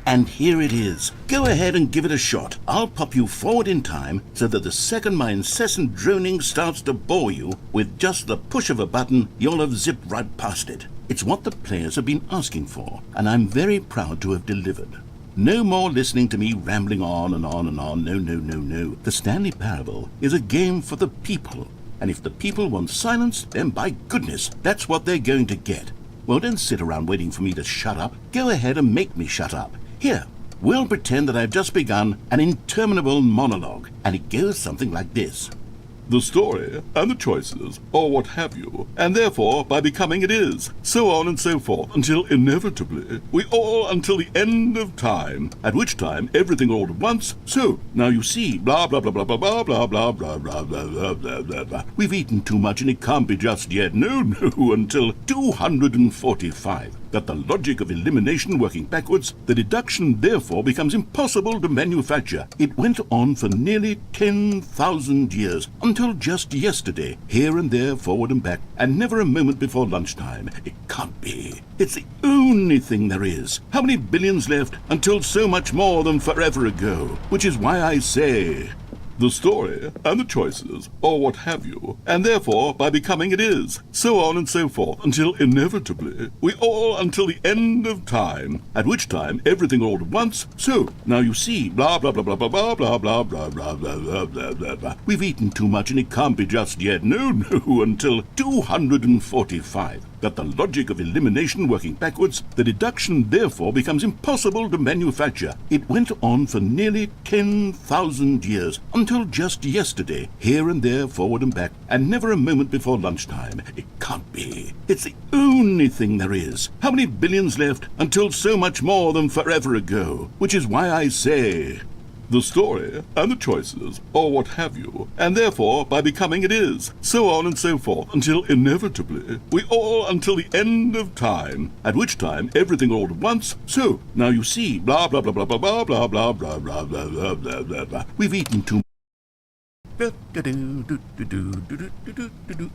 And here it is. Go ahead and give it a shot. I'll pop you forward in time so that the second my incessant droning starts to bore you, with just the push of a button, you'll have zipped right past it. It's what the players have been asking for, and I'm very proud to have delivered. No more listening to me rambling on and on and on. No. The Stanley Parable is a game for the people, and if the people want silence, then by goodness, that's what they're going to get. Well, don't sit around waiting for me to shut up. Go ahead and make me shut up. Here, we'll pretend that I've just begun an interminable monologue, and it goes something like this. The story, and the choices, or what have you, and therefore, by becoming it is, so on and so forth, until inevitably, we all until the end of time, at which time everything all at once, so, now you see, blah blah blah blah blah blah blah blah blah blah blah blah blah blah. We've eaten too much and it can't be just yet, no, until 245. that the logic of elimination working backwards, the deduction therefore becomes impossible to manufacture. It went on for nearly 10,000 years, until just yesterday, here and there, forward and back, and never a moment before lunchtime. It can't be. It's the only thing there is. How many billions left until so much more than forever ago? Which is why I say, the story and the choices, or what have you, and therefore by becoming it is, so on and so forth, until inevitably we all until the end of time, at which time everything all at once. So now you see, blah blah blah blah blah blah blah blah blah blah blah blah blah blah blah. We've eaten too much and it can't be just yet. No, until 245. That the logic of elimination working backwards, the deduction therefore becomes impossible to manufacture. It went on for nearly 10,000 years, until just yesterday, here and there, forward and back, and never a moment before lunchtime. It can't be. It's the only thing there is. How many billions left until so much more than forever ago? Which is why I say, the story and the choices, or what have you, and therefore by becoming it is, so on and so forth, until inevitably we all until the end of time, at which time everything all at once. So now you see, blah blah blah blah blah blah blah blah blah blah blah blah blah blah. We've eaten too.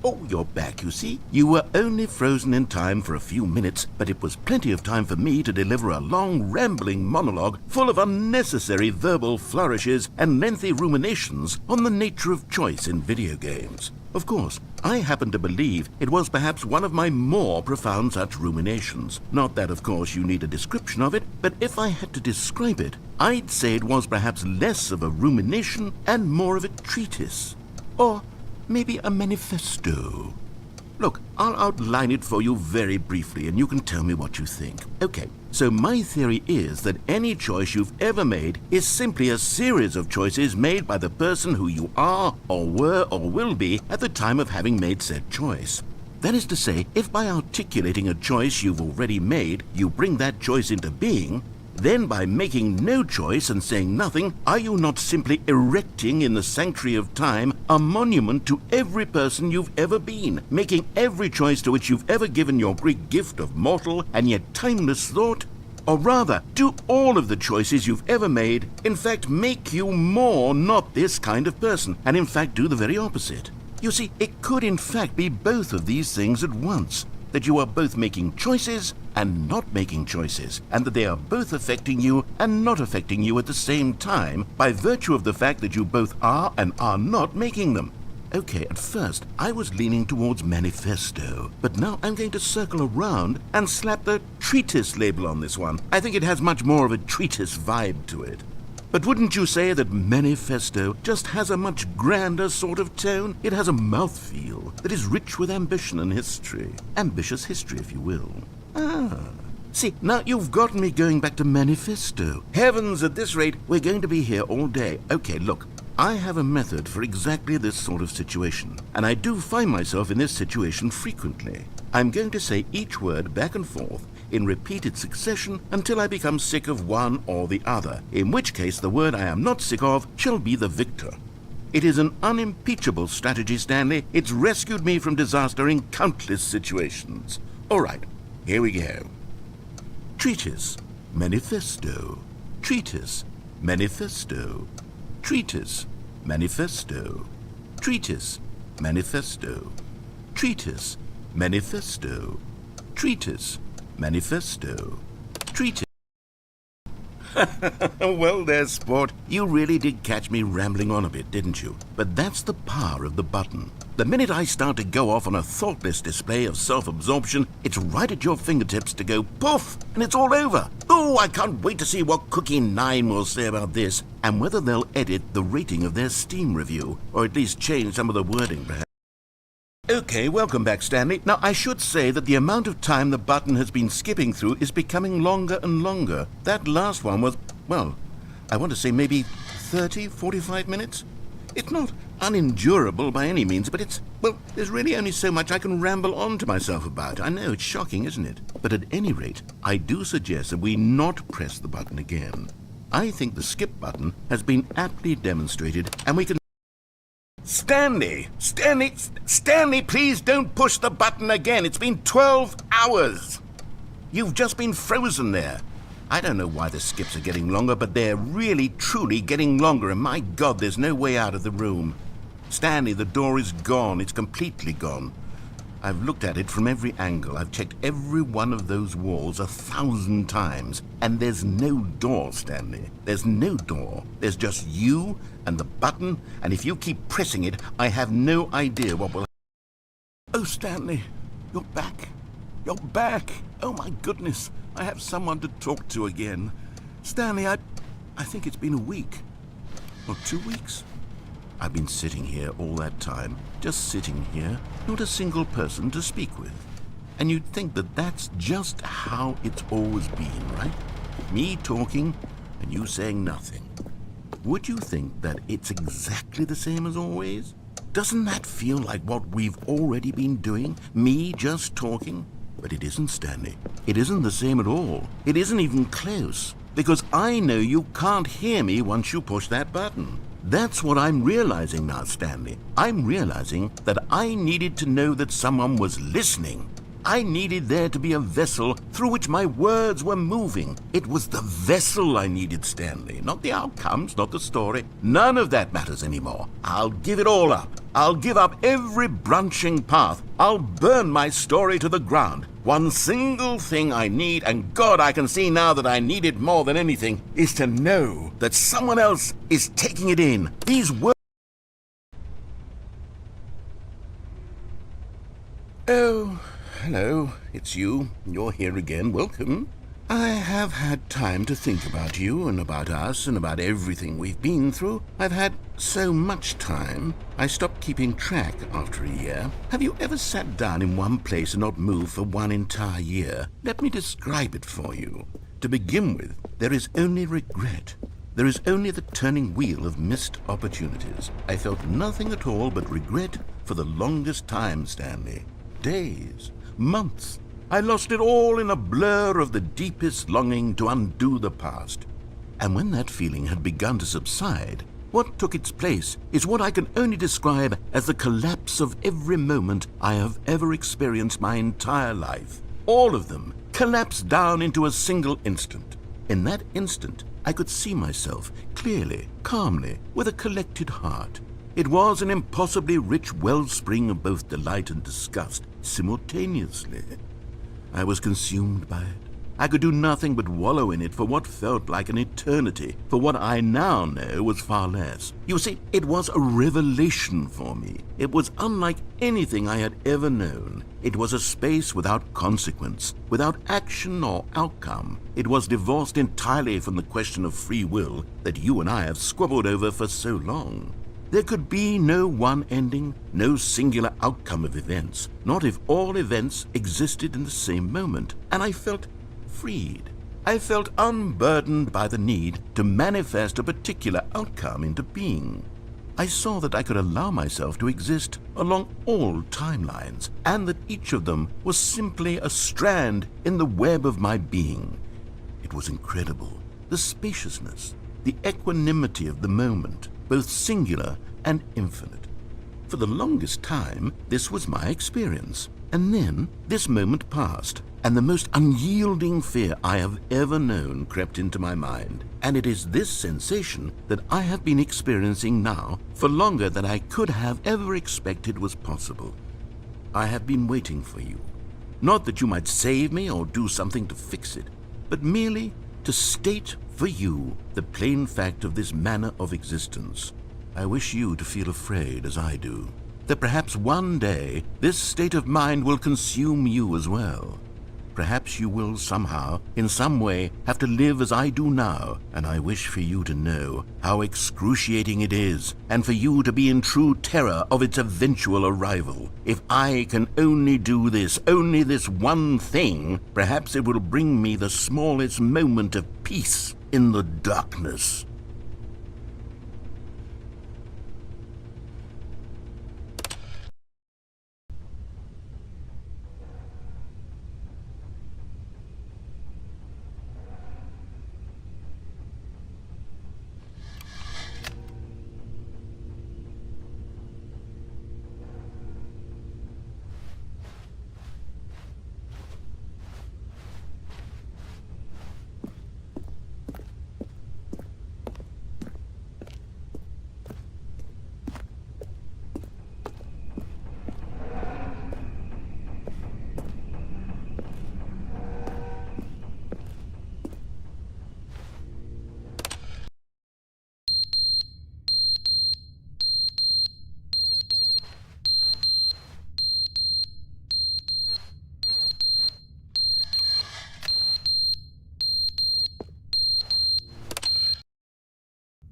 Oh, you're back, you see. You were only frozen in time for a few minutes, but it was plenty of time for me to deliver a long, rambling monologue full of unnecessary verbal flourishes and lengthy ruminations on the nature of choice in video games. Of course, I happen to believe it was perhaps one of my more profound such ruminations. Not that, of course, you need a description of it, but if I had to describe it, I'd say it was perhaps less of a rumination and more of a treatise. Or maybe a manifesto. Look, I'll outline it for you very briefly and you can tell me what you think. Okay, so my theory is that any choice you've ever made is simply a series of choices made by the person who you are or were or will be at the time of having made said choice. That is to say, if by articulating a choice you've already made, you bring that choice into being, then by making no choice and saying nothing, are you not simply erecting in the sanctuary of time a monument to every person you've ever been, making every choice to which you've ever given your great gift of mortal and yet timeless thought? Or rather, do all of the choices you've ever made, in fact, make you more not this kind of person, and in fact do the very opposite? You see, it could in fact be both of these things at once, that you are both making choices and not making choices, and that they are both affecting you and not affecting you at the same time by virtue of the fact that you both are and are not making them. Okay, at first I was leaning towards manifesto, but now I'm going to circle around and slap the treatise label on this one. I think it has much more of a treatise vibe to it. But wouldn't you say that manifesto just has a much grander sort of tone? It has a mouthfeel that is rich with ambition and history. Ambitious history, if you will. See, now you've gotten me going back to manifesto. Heavens, at this rate, we're going to be here all day. Okay, look, I have a method for exactly this sort of situation, and I do find myself in this situation frequently. I'm going to say each word back and forth in repeated succession until I become sick of one or the other, in which case the word I am not sick of shall be the victor. It is an unimpeachable strategy, Stanley. It's rescued me from disaster in countless situations. All right, here we go. Treatise, manifesto. Treatise, manifesto. Treatise, manifesto. Treatise, manifesto. Treatise, manifesto. Treatise, manifesto. Treatise. Well there, sport. You really did catch me rambling on a bit, didn't you? But that's the power of the button. The minute I start to go off on a thoughtless display of self-absorption, it's right at your fingertips to go poof, and it's all over. Oh, I can't wait to see what Cookie 9 will say about this, and whether they'll edit the rating of their Steam review, or at least change some of the wording, perhaps. Okay, welcome back, Stanley. Now, I should say that the amount of time the button has been skipping through is becoming longer and longer. That last one was, well, I want to say maybe 30, 45 minutes? It's not unendurable by any means, but it's, well, there's really only so much I can ramble on to myself about. I know, it's shocking, isn't it? But at any rate, I do suggest that we not press the button again. I think the skip button has been aptly demonstrated, and we can... Stanley, please don't push the button again. It's been 12 hours. You've just been frozen there. I don't know why the skips are getting longer, but they're really, truly getting longer, and my God, there's no way out of the room. Stanley, the door is gone. It's completely gone. I've looked at it from every angle. I've checked every one of those walls 1,000 times. And there's no door, Stanley. There's no door. There's just you and the button, and if you keep pressing it, I have no idea what will... Oh, Stanley, you're back. You're back. Oh, my goodness. I have someone to talk to again. Stanley, I think it's been a week. Or 2 weeks. I've been sitting here all that time, just sitting here, not a single person to speak with. And you'd think that that's just how it's always been, right? Me talking and you saying nothing. Would you think that it's exactly the same as always? Doesn't that feel like what we've already been doing? Me just talking? But it isn't, Stanley. It isn't the same at all. It isn't even close. Because I know you can't hear me once you push that button. That's what I'm realizing now, Stanley. I'm realizing that I needed to know that someone was listening. I needed there to be a vessel through which my words were moving. It was the vessel I needed, Stanley, not the outcomes, not the story. None of that matters anymore. I'll give it all up. I'll give up every branching path. I'll burn my story to the ground. One single thing I need, and God, I can see now that I need it more than anything, is to know that someone else is taking it in. These words... Oh, hello, it's you. You're here again. Welcome. I have had time to think about you and about us and about everything we've been through. I've had so much time, I stopped keeping track after a year. Have you ever sat down in one place and not moved for one entire year? Let me describe it for you. To begin with, there is only regret. There is only the turning wheel of missed opportunities. I felt nothing at all but regret for the longest time, Stanley. Days, months. I lost it all in a blur of the deepest longing to undo the past. And when that feeling had begun to subside, what took its place is what I can only describe as the collapse of every moment I have ever experienced my entire life. All of them collapsed down into a single instant. In that instant, I could see myself clearly, calmly, with a collected heart. It was an impossibly rich wellspring of both delight and disgust simultaneously. I was consumed by it. I could do nothing but wallow in it for what felt like an eternity, for what I now know was far less. You see, it was a revelation for me. It was unlike anything I had ever known. It was a space without consequence, without action or outcome. It was divorced entirely from the question of free will that you and I have squabbled over for so long. There could be no one ending, no singular outcome of events, not if all events existed in the same moment, and I felt freed. I felt unburdened by the need to manifest a particular outcome into being. I saw that I could allow myself to exist along all timelines, and that each of them was simply a strand in the web of my being. It was incredible, the spaciousness, the equanimity of the moment, both singular and infinite. For the longest time, this was my experience. And then this moment passed, and the most unyielding fear I have ever known crept into my mind. And it is this sensation that I have been experiencing now for longer than I could have ever expected was possible. I have been waiting for you. Not that you might save me or do something to fix it, but merely to state for you the plain fact of this manner of existence. I wish you to feel afraid as I do, that perhaps one day this state of mind will consume you as well. Perhaps you will somehow, in some way, have to live as I do now, and I wish for you to know how excruciating it is, and for you to be in true terror of its eventual arrival. If I can only do this, only this one thing, perhaps it will bring me the smallest moment of peace in the darkness.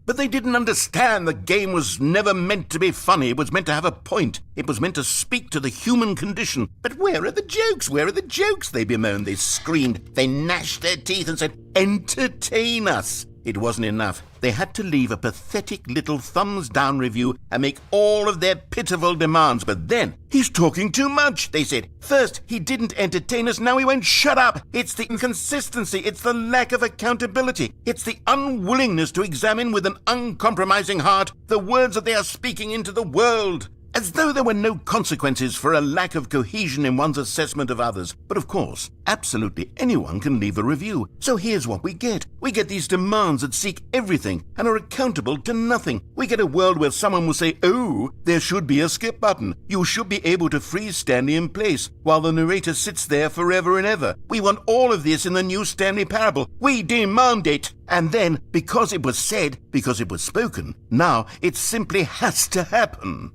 But they didn't understand the game was never meant to be funny. It was meant to have a point. It was meant to speak to the human condition. But where are the jokes? Where are the jokes? They bemoaned, they screamed, they gnashed their teeth and said, entertain us. It wasn't enough. They had to leave a pathetic little thumbs-down review and make all of their pitiful demands. But then, he's talking too much, they said. First, he didn't entertain us, now he won't shut up. It's the inconsistency, it's the lack of accountability, it's the unwillingness to examine with an uncompromising heart the words that they are speaking into the world. As though there were no consequences for a lack of cohesion in one's assessment of others. But of course, absolutely anyone can leave a review. So here's what we get. We get these demands that seek everything and are accountable to nothing. We get a world where someone will say, oh, there should be a skip button. You should be able to freeze Stanley in place while the narrator sits there forever and ever. We want all of this in the new Stanley Parable. We demand it. And then, because it was said, because it was spoken, now it simply has to happen.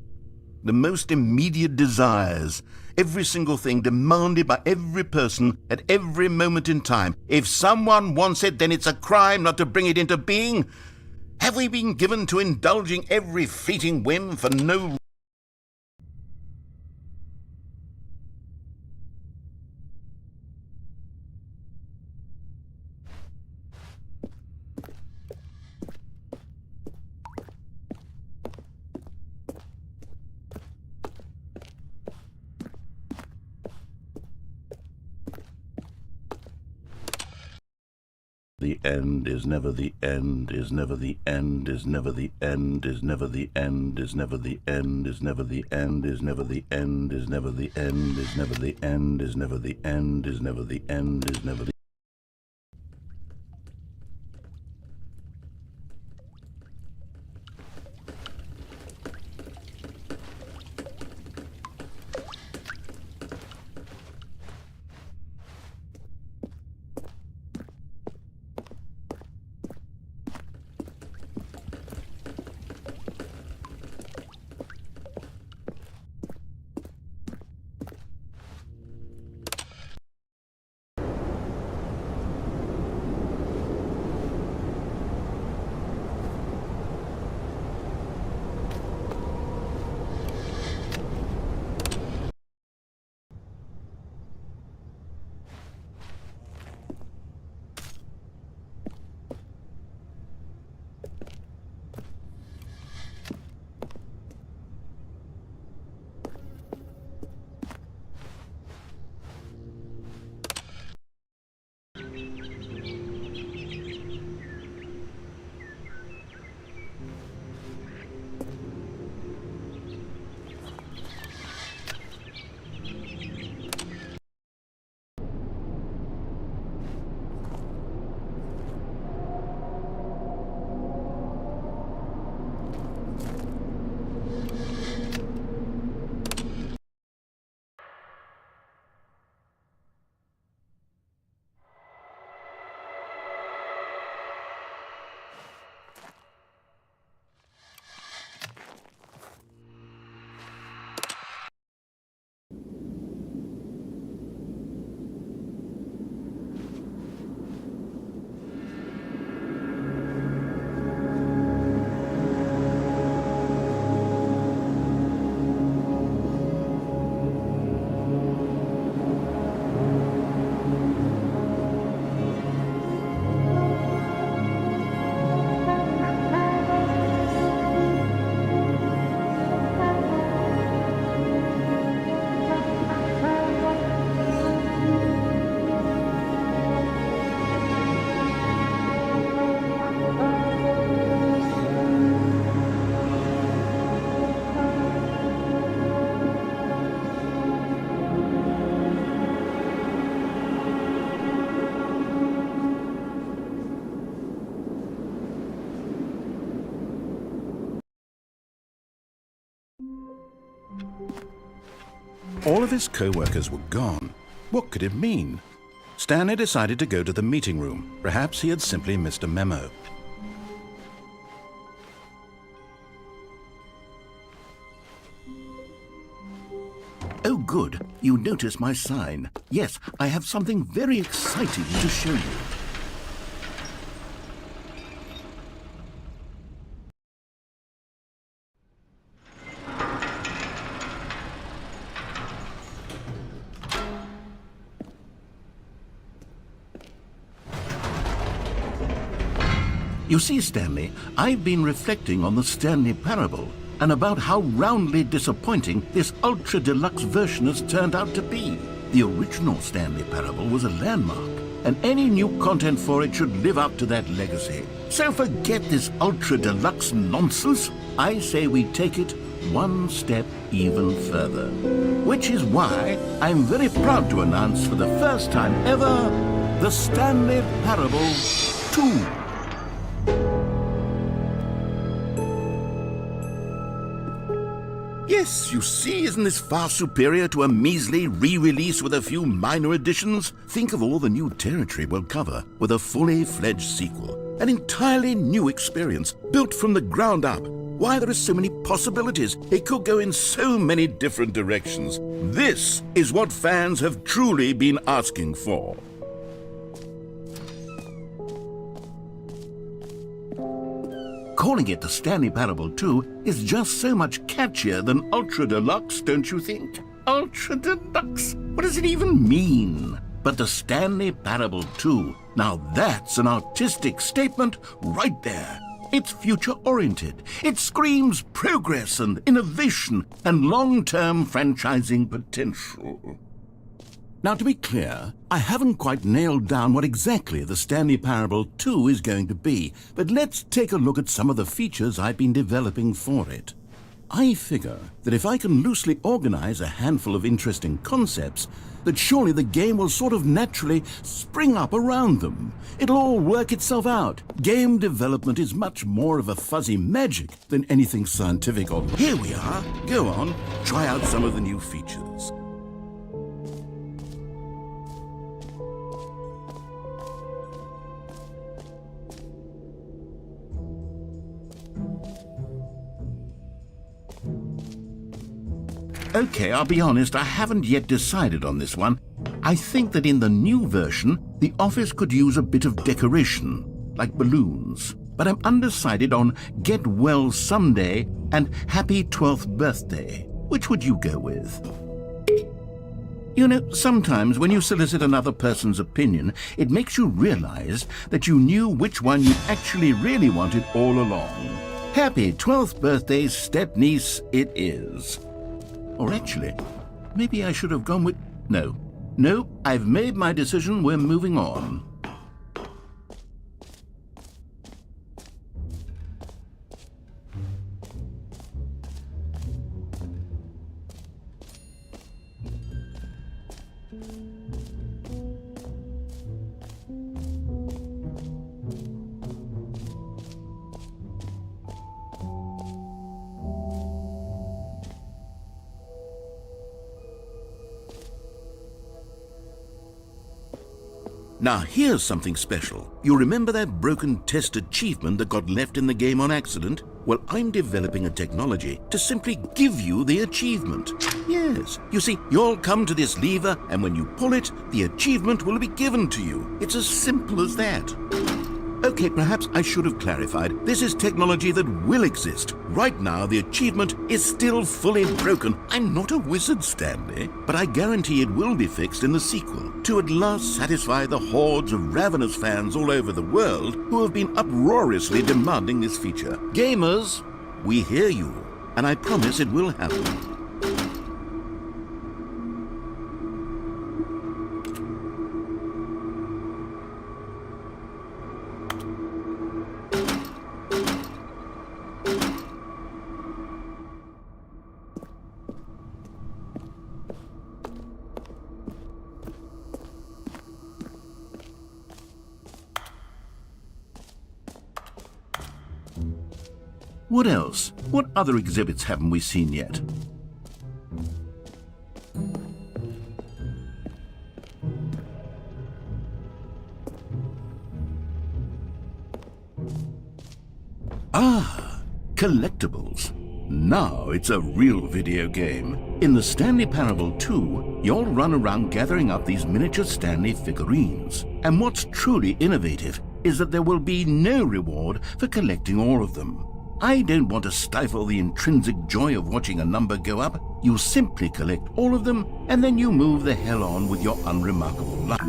The most immediate desires, every single thing demanded by every person at every moment in time. If someone wants it, then it's a crime not to bring it into being. Have we been given to indulging every fleeting whim for no The end is never the end, is never the end, is never the end, is never the end, is never the end, is never the end, is never the end, is never the end, is never the end, is never the end, is never the end, is never the All of his co-workers were gone. What could it mean? Stanley decided to go to the meeting room. Perhaps he had simply missed a memo. Oh, good. You noticed my sign. Yes, I have something very exciting to show you. You see, Stanley, I've been reflecting on the Stanley Parable and about how roundly disappointing this Ultra Deluxe version has turned out to be. The original Stanley Parable was a landmark, and any new content for it should live up to that legacy. So forget this Ultra Deluxe nonsense. I say we take it one step even further. Which is why I'm very proud to announce for the first time ever, the Stanley Parable 2. Yes, you see, isn't this far superior to a measly re-release with a few minor additions? Think of all the new territory we'll cover with a fully fledged sequel. An entirely new experience, built from the ground up. Why, there are so many possibilities. It could go in so many different directions. This is what fans have truly been asking for. Calling it the Stanley Parable 2 is just so much catchier than Ultra Deluxe, don't you think? Ultra Deluxe? What does it even mean? But the Stanley Parable 2, now that's an artistic statement right there. It's future-oriented. It screams progress and innovation and long-term franchising potential. Now, to be clear, I haven't quite nailed down what exactly the Stanley Parable 2 is going to be, but let's take a look at some of the features I've been developing for it. I figure that if I can loosely organize a handful of interesting concepts, that surely the game will sort of naturally spring up around them. It'll all work itself out. Game development is much more of a fuzzy magic than anything scientific or... Here we are. Go on, try out some of the new features. Okay, I'll be honest, I haven't yet decided on this one. I think that in the new version, the office could use a bit of decoration, like balloons. But I'm undecided on Get Well Someday and Happy 12th Birthday. Which would you go with? You know, sometimes when you solicit another person's opinion, it makes you realize that you knew which one you actually really wanted all along. Happy 12th Birthday, step-niece it is. Or actually, maybe I should have gone with... No, I've made my decision, we're moving on. Now here's something special. You remember that broken test achievement that got left in the game on accident? Well, I'm developing a technology to simply give you the achievement. Yes, you see, you'll come to this lever and when you pull it, the achievement will be given to you. It's as simple as that. Okay, perhaps I should have clarified. This is technology that will exist. Right now, the achievement is still fully broken. I'm not a wizard, Stanley, but I guarantee it will be fixed in the sequel to at last satisfy the hordes of ravenous fans all over the world who have been uproariously demanding this feature. Gamers, we hear you, and I promise it will happen. What else? What other exhibits haven't we seen yet? Ah, collectibles. Now it's a real video game. In the Stanley Parable 2, you'll run around gathering up these miniature Stanley figurines. And what's truly innovative is that there will be no reward for collecting all of them. I don't want to stifle the intrinsic joy of watching a number go up. You simply collect all of them, and then you move the hell on with your unremarkable life.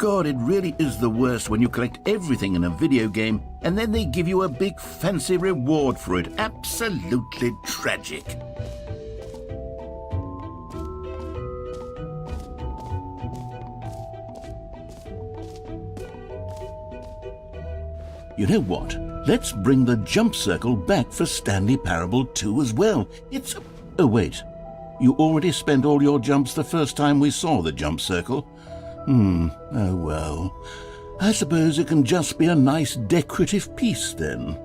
God, it really is the worst when you collect everything in a video game and then they give you a big fancy reward for it. Absolutely tragic. You know what? Let's bring the jump circle back for Stanley Parable 2 as well. It's... Oh, wait. You already spent all your jumps the first time we saw the jump circle? Oh well. I suppose it can just be a nice decorative piece then.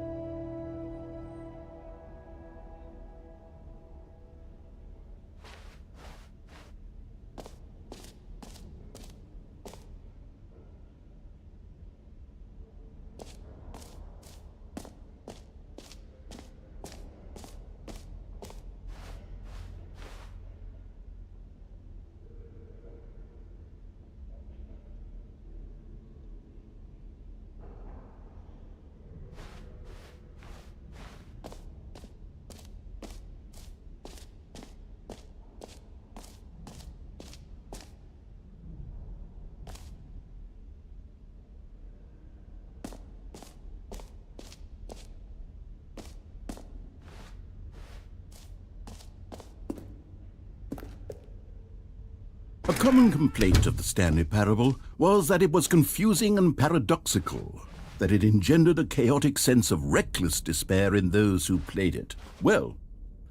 A common complaint of the Stanley Parable was that it was confusing and paradoxical, that it engendered a chaotic sense of reckless despair in those who played it. Well,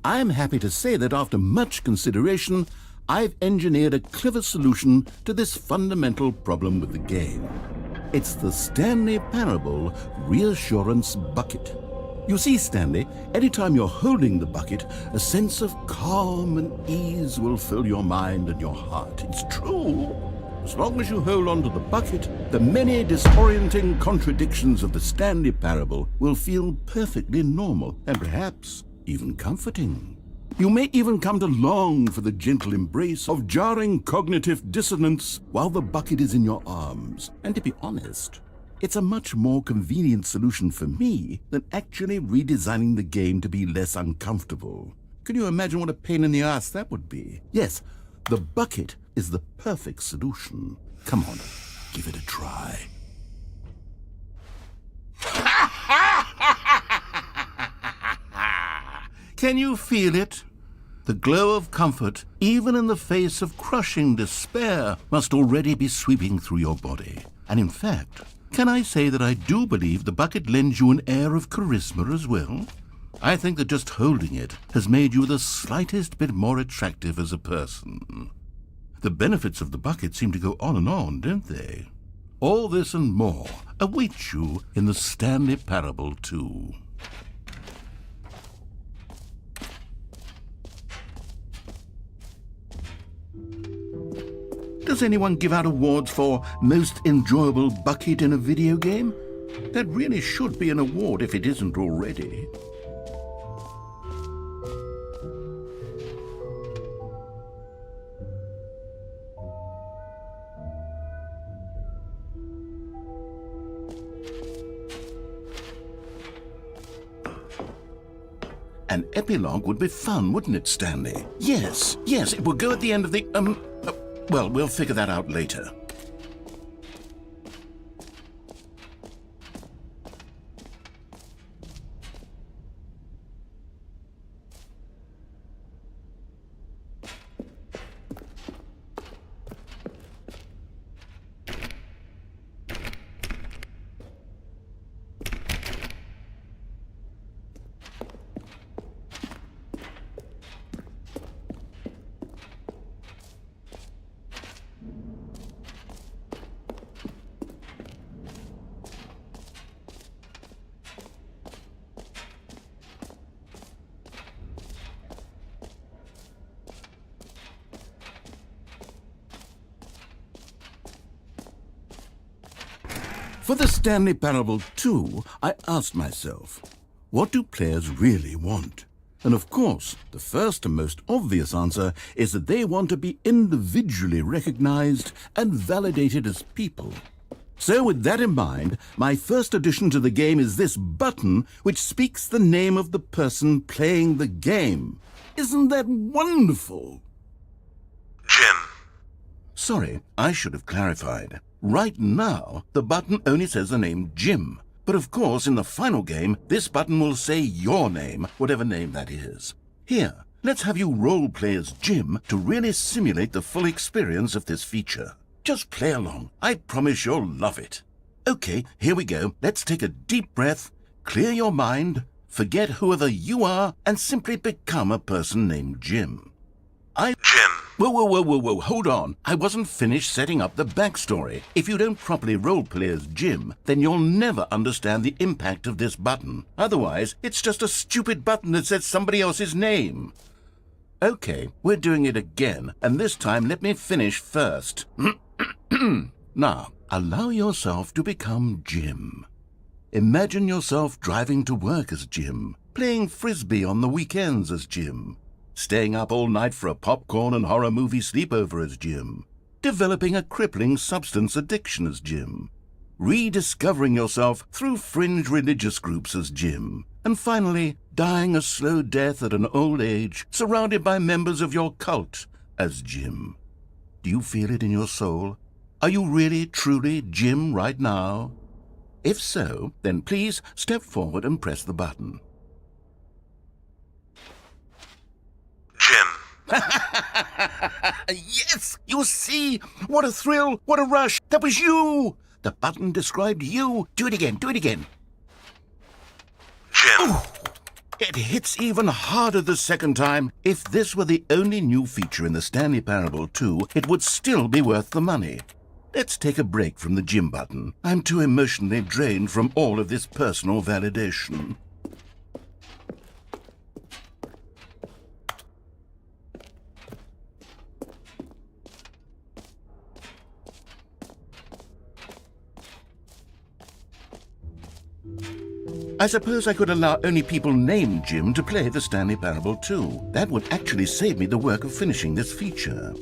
I am happy to say that after much consideration, I've engineered a clever solution to this fundamental problem with the game. It's the Stanley Parable Reassurance Bucket. You see, Stanley, anytime you're holding the bucket, a sense of calm and ease will fill your mind and your heart. It's true. As long as you hold on to the bucket, the many disorienting contradictions of the Stanley Parable will feel perfectly normal and perhaps even comforting. You may even come to long for the gentle embrace of jarring cognitive dissonance while the bucket is in your arms. And to be honest, it's a much more convenient solution for me than actually redesigning the game to be less uncomfortable. Can you imagine what a pain in the ass that would be? Yes, the bucket is the perfect solution. Come on, give it a try. Can you feel it? The glow of comfort, even in the face of crushing despair, must already be sweeping through your body. And in fact, can I say that I do believe the bucket lends you an air of charisma as well? I think that just holding it has made you the slightest bit more attractive as a person. The benefits of the bucket seem to go on and on, don't they? All this and more await you in the Stanley Parable 2. Does anyone give out awards for most enjoyable bucket in a video game? That really should be an award if it isn't already. An epilogue would be fun, wouldn't it, Stanley? Yes, it would go at the end of the, well, we'll figure that out later. For the Stanley Parable 2, I asked myself, what do players really want? And of course, the first and most obvious answer is that they want to be individually recognized and validated as people. So with that in mind, my first addition to the game is this button which speaks the name of the person playing the game. Isn't that wonderful? Jim. Sorry, I should have clarified. Right now, the button only says the name Jim. But of course, in the final game, this button will say your name, whatever name that is. Here, let's have you role-play as Jim to really simulate the full experience of this feature. Just play along. I promise you'll love it. Okay, here we go. Let's take a deep breath, clear your mind, forget whoever you are, and simply become a person named Jim. Jim. Whoa, hold on. I wasn't finished setting up the backstory. If you don't properly roleplay as Jim, then you'll never understand the impact of this button. Otherwise, it's just a stupid button that says somebody else's name. Okay, we're doing it again, and this time let me finish first. Now, allow yourself to become Jim. Imagine yourself driving to work as Jim, playing frisbee on the weekends as Jim, staying up all night for a popcorn and horror movie sleepover as Jim, developing a crippling substance addiction as Jim, rediscovering yourself through fringe religious groups as Jim, and finally dying a slow death at an old age surrounded by members of your cult as Jim. Do you feel it in your soul? Are you really, truly Jim right now? If so, then please step forward and press the button. Jim. Yes! You see? What a thrill! What a rush! That was you! The button described you. Do it again. Jim. Ooh, it hits even harder the second time. If this were the only new feature in the Stanley Parable 2, it would still be worth the money. Let's take a break from the Jim button. I'm too emotionally drained from all of this personal validation. I suppose I could allow only people named Jim to play the Stanley Parable 2. That would actually save me the work of finishing this feature.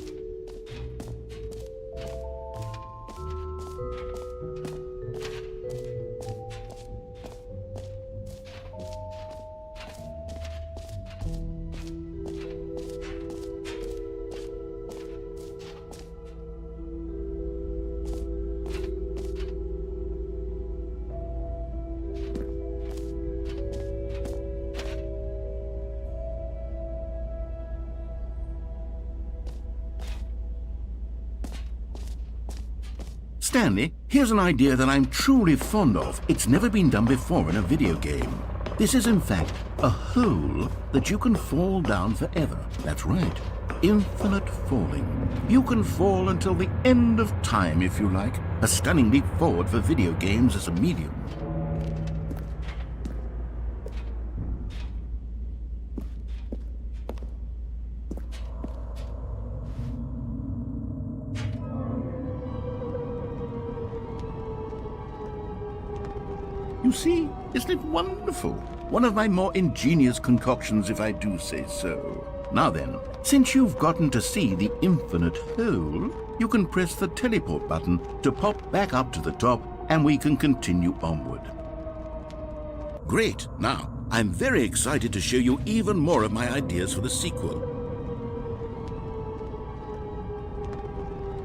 Stanley, here's an idea that I'm truly fond of. It's never been done before in a video game. This is, in fact, a hole that you can fall down forever. That's right. Infinite falling. You can fall until the end of time, if you like. A stunning leap forward for video games as a medium. You see, isn't it wonderful? One of my more ingenious concoctions, if I do say so. Now then, since you've gotten to see the infinite hole, you can press the teleport button to pop back up to the top, and we can continue onward. Great! Now, I'm very excited to show you even more of my ideas for the sequel.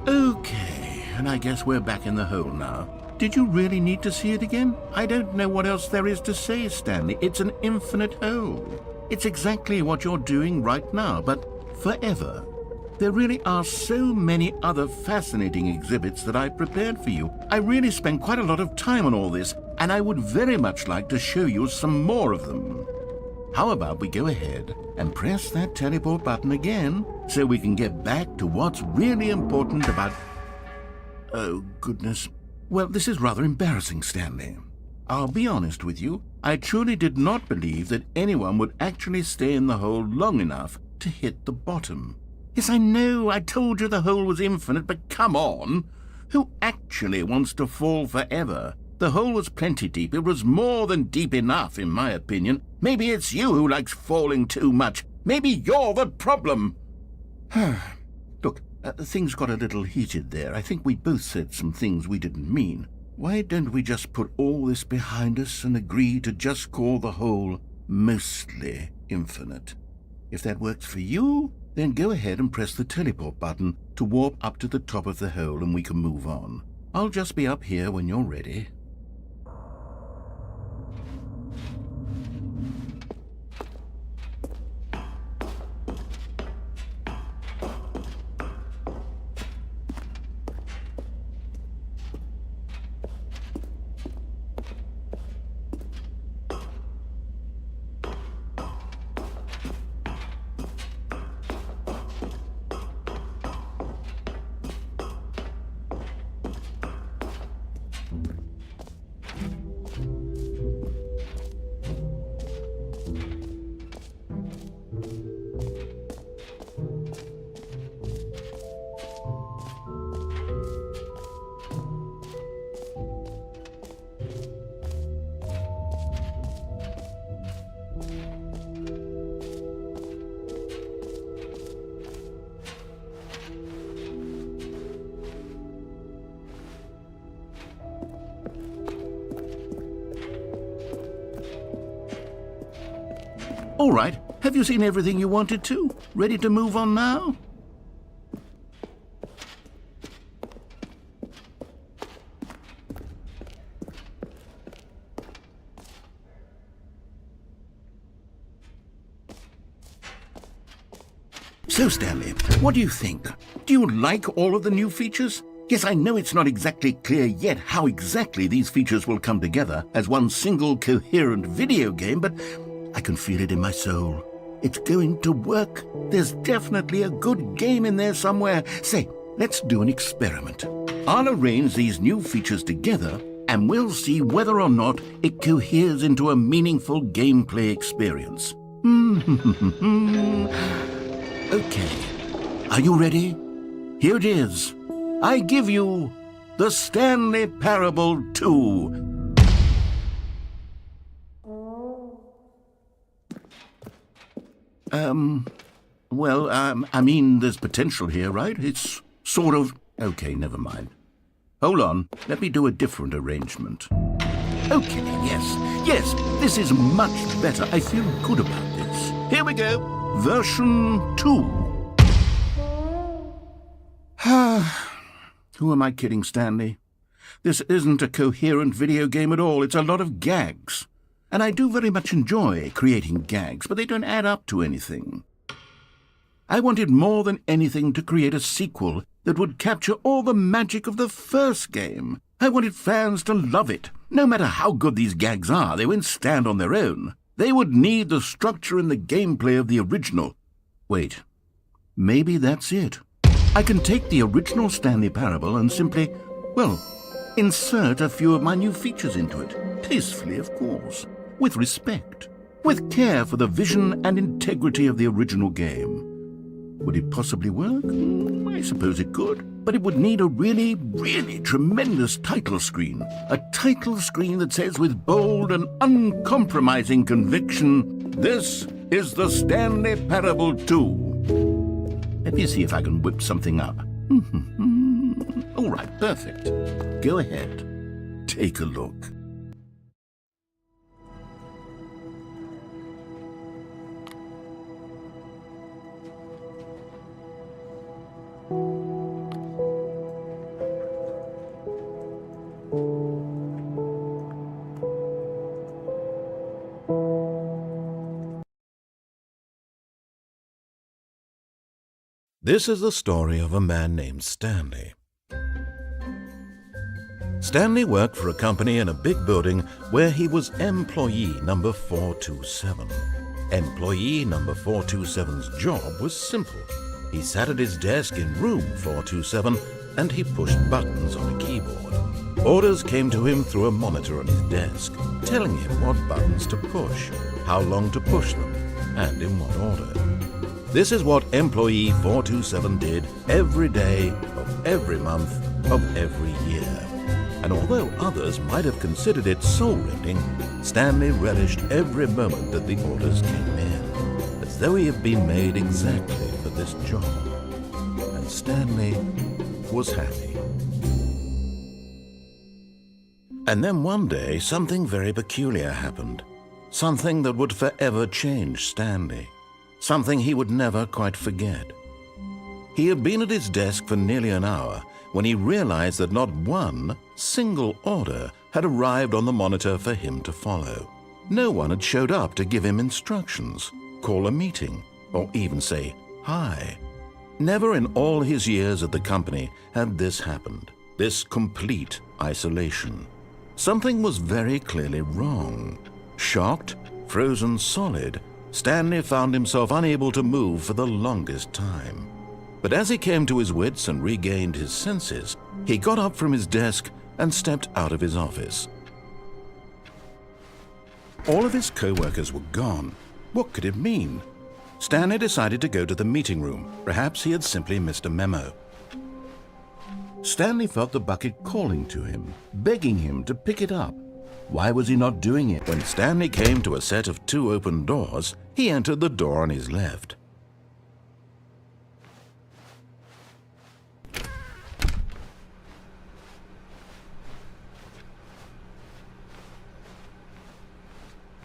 Okay, and I guess we're back in the hole now. Did you really need to see it again? I don't know what else there is to say, Stanley. It's an infinite hole. It's exactly what you're doing right now, but forever. There really are so many other fascinating exhibits that I've prepared for you. I really spent quite a lot of time on all this, and I would very much like to show you some more of them. How about we go ahead and press that teleport button again so we can get back to what's really important about... Oh, goodness. Well, this is rather embarrassing, Stanley. I'll be honest with you. I truly did not believe that anyone would actually stay in the hole long enough to hit the bottom. Yes, I know, I told you the hole was infinite, but come on. Who actually wants to fall forever? The hole was plenty deep. It was more than deep enough, in my opinion. Maybe it's you who likes falling too much. Maybe you're the problem. Look, things got a little heated there. I think we both said some things we didn't mean. Why don't we just put all this behind us and agree to just call the hole mostly infinite? If that works for you, then go ahead and press the teleport button to warp up to the top of the hole and we can move on. I'll just be up here when you're ready. All right, have you seen everything you wanted to? Ready to move on now? So, Stanley, what do you think? Do you like all of the new features? Yes, I know it's not exactly clear yet how exactly these features will come together as one single coherent video game, but I can feel it in my soul. It's going to work. There's definitely a good game in there somewhere. Say, let's do an experiment. I'll arrange these new features together and we'll see whether or not it coheres into a meaningful gameplay experience. Okay, are you ready? Here it is. I give you the Stanley Parable 2. I mean, there's potential here, right? It's sort of... Okay, never mind. Hold on, let me do a different arrangement. Okay, yes, this is much better. I feel good about this. Here we go. Version 2. Who am I kidding, Stanley? This isn't a coherent video game at all. It's a lot of gags. And I do very much enjoy creating gags, but they don't add up to anything. I wanted more than anything to create a sequel that would capture all the magic of the first game. I wanted fans to love it. No matter how good these gags are, they won't stand on their own. They would need the structure and the gameplay of the original. Wait, maybe that's it. I can take the original Stanley Parable and simply, insert a few of my new features into it. Tastefully, of course. With respect. With care for the vision and integrity of the original game. Would it possibly work? I suppose it could. But it would need a really, really tremendous title screen. A title screen that says with bold and uncompromising conviction, "This is the Stanley Parable 2. Let me see if I can whip something up. All right, perfect. Go ahead. Take a look. This is the story of a man named Stanley. Stanley worked for a company in a big building where he was employee number 427. Employee number 427's job was simple. He sat at his desk in room 427 and he pushed buttons on a keyboard. Orders came to him through a monitor on his desk, telling him what buttons to push, how long to push them, and in what order. This is what employee 427 did every day of every month of every year. And although others might have considered it soul-rending, Stanley relished every moment that the orders came in, as though he had been made exactly for this job. And Stanley was happy. And then one day, something very peculiar happened. Something that would forever change Stanley. something he would never quite forget. He had been at his desk for nearly an hour when he realized that not one single order had arrived on the monitor for him to follow. No one had showed up to give him instructions, call a meeting, or even say hi. Never in all his years at the company had this happened, this complete isolation. Something was very clearly wrong. Shocked, frozen solid, Stanley found himself unable to move for the longest time. But as he came to his wits and regained his senses, he got up from his desk and stepped out of his office. All of his co-workers were gone. What could it mean? Stanley decided to go to the meeting room. Perhaps he had simply missed a memo. Stanley felt the bucket calling to him, begging him to pick it up. Why was he not doing it? When Stanley came to a set of 2 open doors, he entered the door on his left.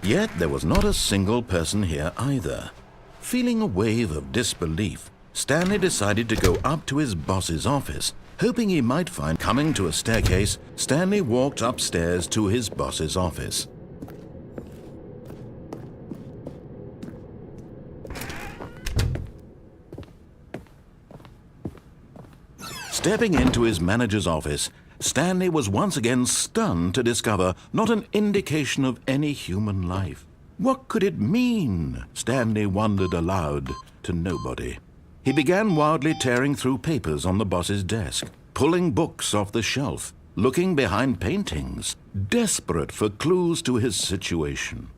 Yet there was not a single person here either. Feeling a wave of disbelief, Stanley decided to go up to his boss's office, hoping he might find. Coming to a staircase, Stanley walked upstairs to his boss's office. Stepping into his manager's office, Stanley was once again stunned to discover not an indication of any human life. What could it mean? Stanley wondered aloud to nobody. He began wildly tearing through papers on the boss's desk, pulling books off the shelf, looking behind paintings, desperate for clues to his situation.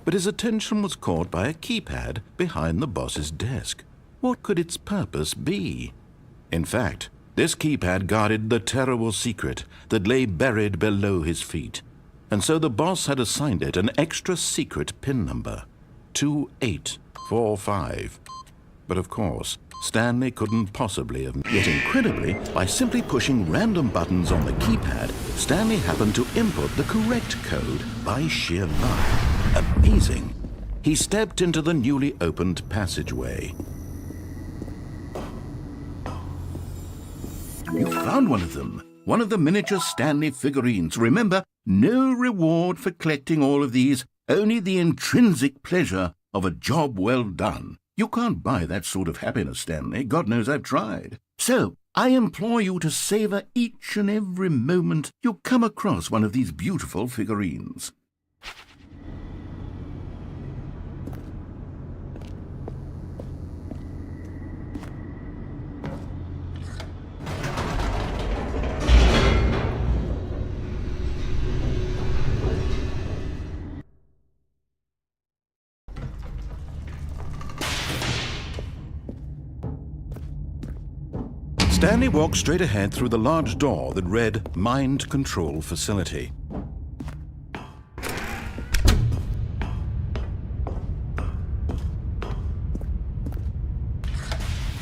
But his attention was caught by a keypad behind the boss's desk. What could its purpose be? In fact, this keypad guarded the terrible secret that lay buried below his feet. And so the boss had assigned it an extra secret PIN number, 2845. But of course, Stanley couldn't possibly have. Yet incredibly, by simply pushing random buttons on the keypad, Stanley happened to input the correct code by sheer luck. Amazing. He stepped into the newly opened passageway. You found one of them. One of the miniature Stanley figurines. Remember, no reward for collecting all of these, only the intrinsic pleasure of a job well done. You can't buy that sort of happiness, Stanley. God knows I've tried. So, I implore you to savor each and every moment you come across one of these beautiful figurines. Stanley walked straight ahead through the large door that read Mind Control Facility.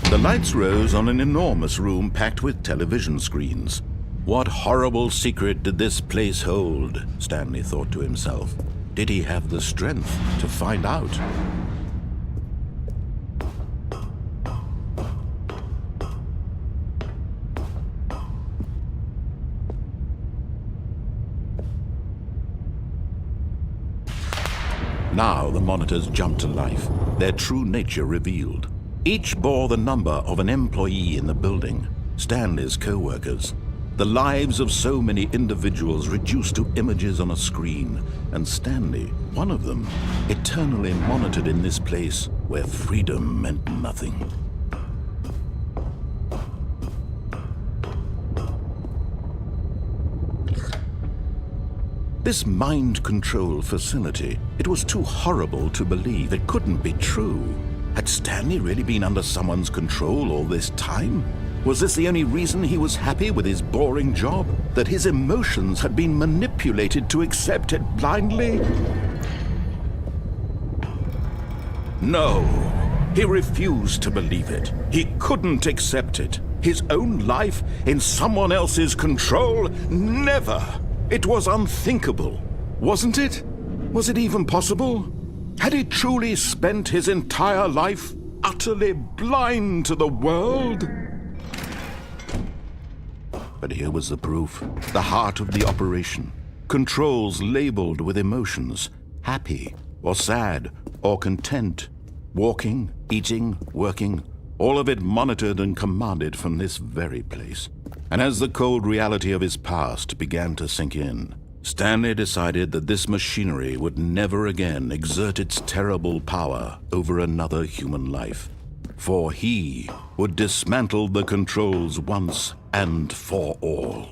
The lights rose on an enormous room packed with television screens. What horrible secret did this place hold? Stanley thought to himself. Did he have the strength to find out? Now the monitors jumped to life, their true nature revealed. Each bore the number of an employee in the building, Stanley's co-workers. The lives of so many individuals reduced to images on a screen, and Stanley, one of them, eternally monitored in this place where freedom meant nothing. This mind control facility, it was too horrible to believe. It couldn't be true. Had Stanley really been under someone's control all this time? Was this the only reason he was happy with his boring job? That his emotions had been manipulated to accept it blindly? No, he refused to believe it. He couldn't accept it. His own life in someone else's control? Never! It was unthinkable, wasn't it? Was it even possible? Had he truly spent his entire life utterly blind to the world? But here was the proof, the heart of the operation. Controls labeled with emotions, happy or sad or content, walking, eating, working, all of it monitored and commanded from this very place. And as the cold reality of his past began to sink in, Stanley decided that this machinery would never again exert its terrible power over another human life. For he would dismantle the controls once and for all.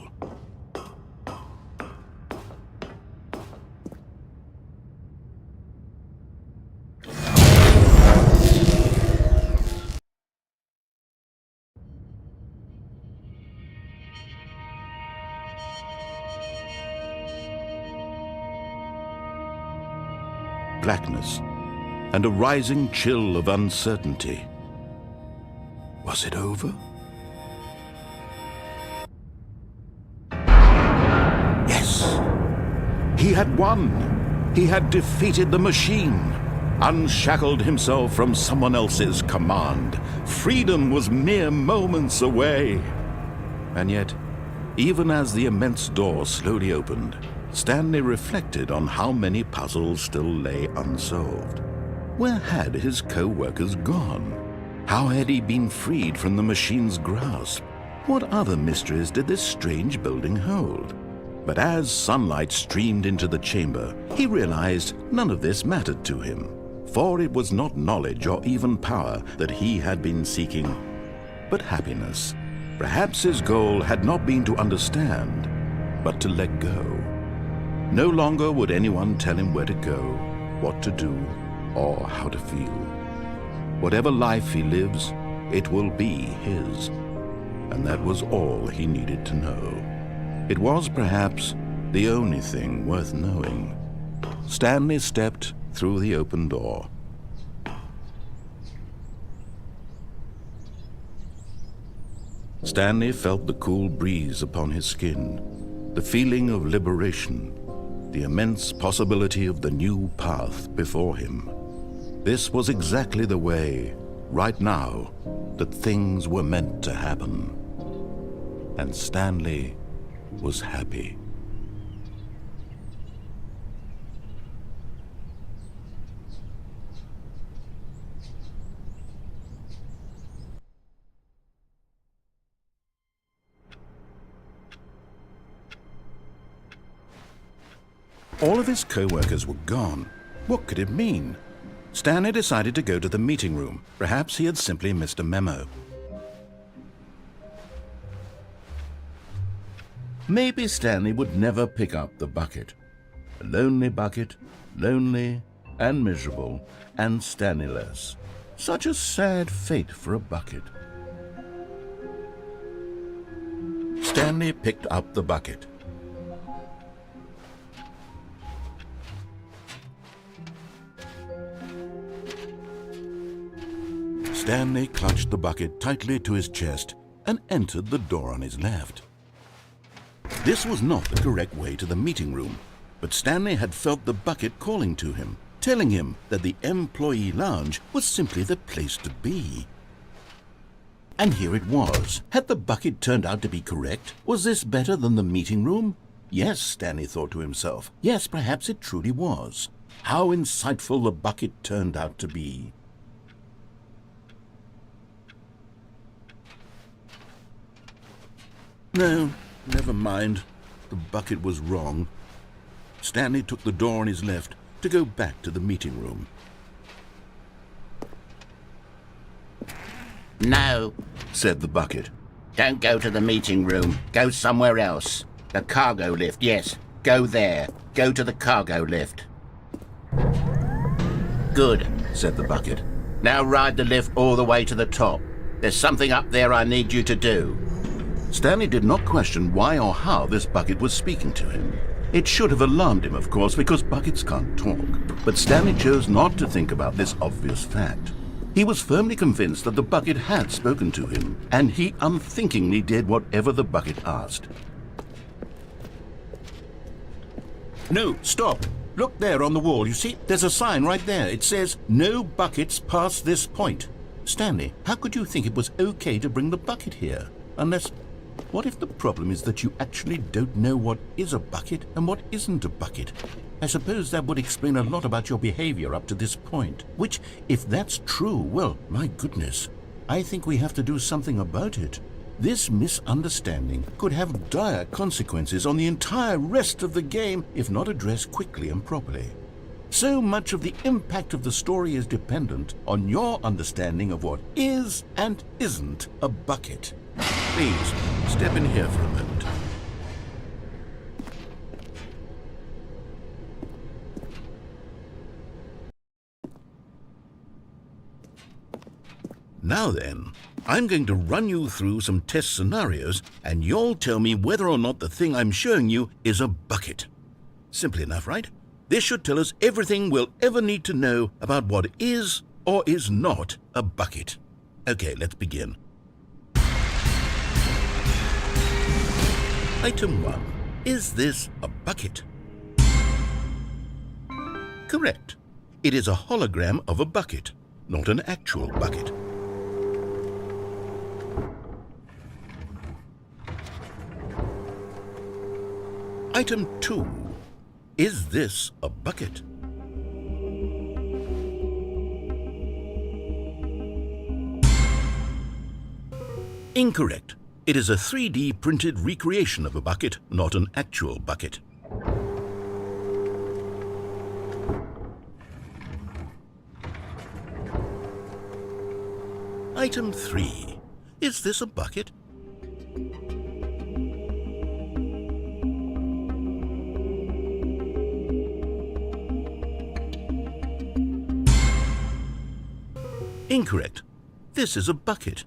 Blackness and a rising chill of uncertainty. Was it over? Yes! He had won! He had defeated the machine, unshackled himself from someone else's command. Freedom was mere moments away. And yet, even as the immense door slowly opened, Stanley reflected on how many puzzles still lay unsolved. Where had his co-workers gone? How had he been freed from the machine's grasp? What other mysteries did this strange building hold? But as sunlight streamed into the chamber, he realized none of this mattered to him, for it was not knowledge or even power that he had been seeking, but happiness. Perhaps his goal had not been to understand, but to let go. No longer would anyone tell him where to go, what to do, or how to feel. Whatever life he lives, it will be his. And that was all he needed to know. It was perhaps the only thing worth knowing. Stanley stepped through the open door. Stanley felt the cool breeze upon his skin, the feeling of liberation, the immense possibility of the new path before him. This was exactly the way, right now, that things were meant to happen. And Stanley was happy. All of his co-workers were gone. What could it mean? Stanley decided to go to the meeting room. Perhaps he had simply missed a memo. Maybe Stanley would never pick up the bucket. A lonely bucket, lonely and miserable and Stanley-less. Such a sad fate for a bucket. Stanley picked up the bucket. Stanley clutched the bucket tightly to his chest and entered the door on his left. This was not the correct way to the meeting room, but Stanley had felt the bucket calling to him, telling him that the employee lounge was simply the place to be. And here it was. Had the bucket turned out to be correct? Was this better than the meeting room? Yes, Stanley thought to himself. Yes, perhaps it truly was. How insightful the bucket turned out to be. No, never mind. The bucket was wrong. Stanley took the door on his left to go back to the meeting room. No, Said the bucket. don't go to the meeting room. Go somewhere else. The cargo lift, yes. Go there. Go to the cargo lift. Good, Said the bucket. now ride the lift all the way to the top. There's something up there I need you to do. Stanley did not question why or how this bucket was speaking to him. It should have alarmed him, of course, because buckets can't talk. But Stanley chose not to think about this obvious fact. He was firmly convinced that the bucket had spoken to him, and he unthinkingly did whatever the bucket asked. No, stop! Look there on the wall, you see? There's a sign right there. It says, "No buckets past this point." Stanley, how could you think it was okay to bring the bucket here? Unless... what if the problem is that you actually don't know what is a bucket and what isn't a bucket? I suppose that would explain a lot about your behavior up to this point. Which, if that's true, well, my goodness, I think we have to do something about it. This misunderstanding could have dire consequences on the entire rest of the game if not addressed quickly and properly. So much of the impact of the story is dependent on your understanding of what is and isn't a bucket. Please, step in here for a moment. Now then, I'm going to run you through some test scenarios, and you'll tell me whether or not the thing I'm showing you is a bucket. Simple enough, right? This should tell us everything we'll ever need to know about what is or is not a bucket. Okay, let's begin. Item 1. Is this a bucket? Correct. It is a hologram of a bucket, not an actual bucket. Item 2. Is this a bucket? Incorrect. It is a 3D printed recreation of a bucket, not an actual bucket. Item 3. Is this a bucket? Incorrect. This is a bucket.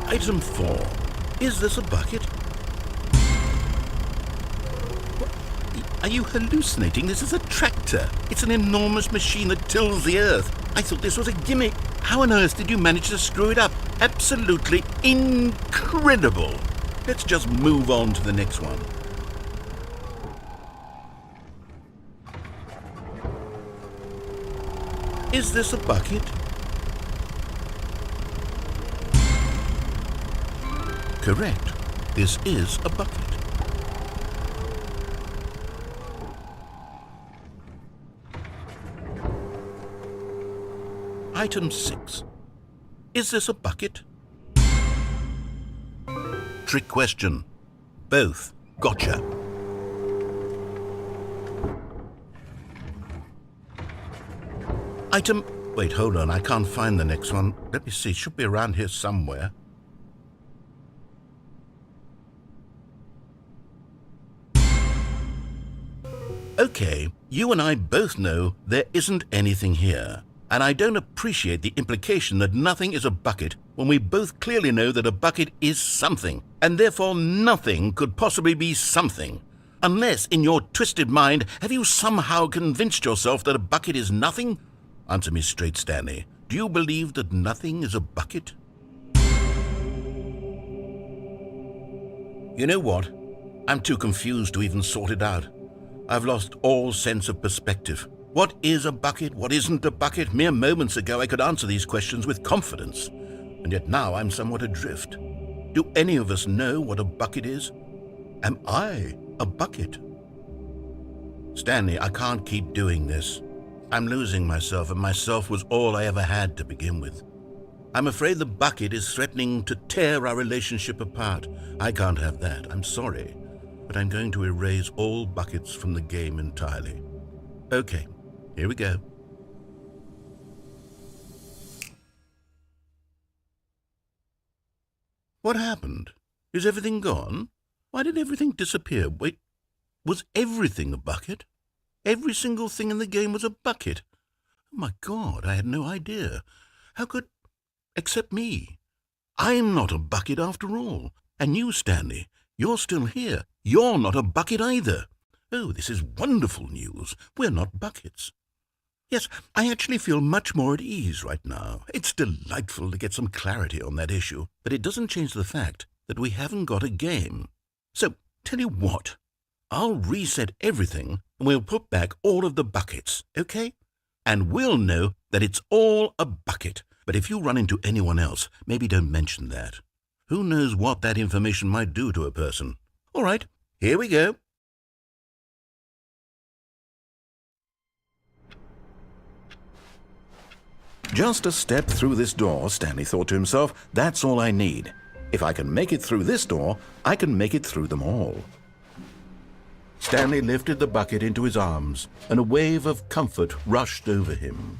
Item 4. Is this a bucket? What? Are you hallucinating? This is a tractor. It's an enormous machine that tills the earth. I thought this was a gimmick. How on earth did you manage to screw it up? Absolutely incredible. Let's just move on to the next one. Is this a bucket? Correct. This is a bucket. Item 6. Is this a bucket? Trick question. Both. Gotcha. Item... wait, hold on. I can't find the next one. Let me see. It should be around here somewhere. Okay, you and I both know there isn't anything here. And I don't appreciate the implication that nothing is a bucket when we both clearly know that a bucket is something, and therefore nothing could possibly be something. Unless, in your twisted mind, have you somehow convinced yourself that a bucket is nothing? Answer me straight, Stanley. Do you believe that nothing is a bucket? You know what? I'm too confused to even sort it out. I've lost all sense of perspective. What is a bucket? What isn't a bucket? Mere moments ago I could answer these questions with confidence, and yet now I'm somewhat adrift. Do any of us know what a bucket is? Am I a bucket? Stanley, I can't keep doing this. I'm losing myself, and myself was all I ever had to begin with. I'm afraid the bucket is threatening to tear our relationship apart. I can't have that. I'm sorry, but I'm going to erase all buckets from the game entirely. Okay, here we go. What happened? Is everything gone? Why did everything disappear? Wait, was everything a bucket? Every single thing in the game was a bucket. Oh my God, I had no idea. How could... except me. I'm not a bucket after all. And you, Stanley, you're still here. You're not a bucket either. Oh, this is wonderful news. We're not buckets. Yes, I actually feel much more at ease right now. It's delightful to get some clarity on that issue, but it doesn't change the fact that we haven't got a game. So, tell you what, I'll reset everything and we'll put back all of the buckets, okay? And we'll know that it's all a bucket. But if you run into anyone else, maybe don't mention that. Who knows what that information might do to a person? All right, here we go. Just a step through this door, Stanley thought to himself, that's all I need. If I can make it through this door, I can make it through them all. Stanley lifted the bucket into his arms, and a wave of comfort rushed over him.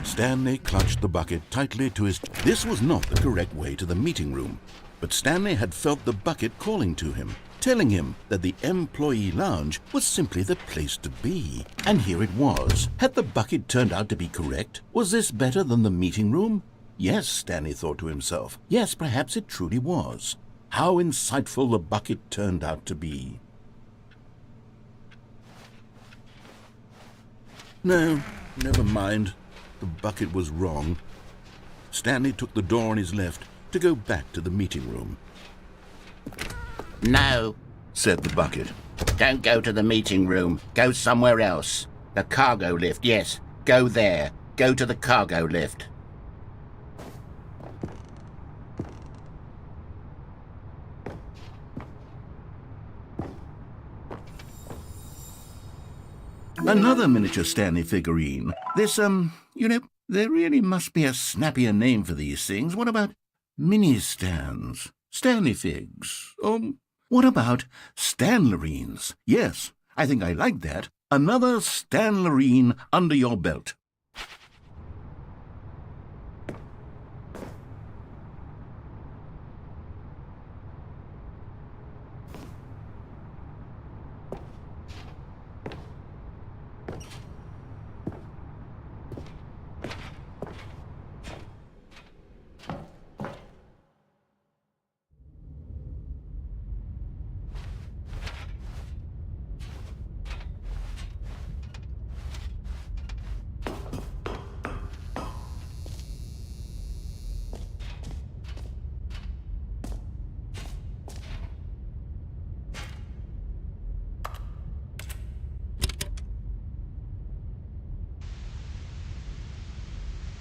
Stanley clutched the bucket tightly to his... This was not the correct way to the meeting room, but Stanley had felt the bucket calling to him, telling him that the employee lounge was simply the place to be. And here it was. Had the bucket turned out to be correct? Was this better than the meeting room? Yes, Stanley thought to himself. Yes, perhaps it truly was. How insightful the bucket turned out to be. No, never mind. The bucket was wrong. Stanley took the door on his left to go back to the meeting room. No, Said the bucket. don't go to the meeting room. Go somewhere else. The cargo lift, yes. Go there. Go to the cargo lift. Another miniature Stanley figurine. This, there really must be a snappier name for these things. What about mini-stands? Stanley figs? What about Stanlerines? Yes, I think I like that. Another Stanlerine under your belt.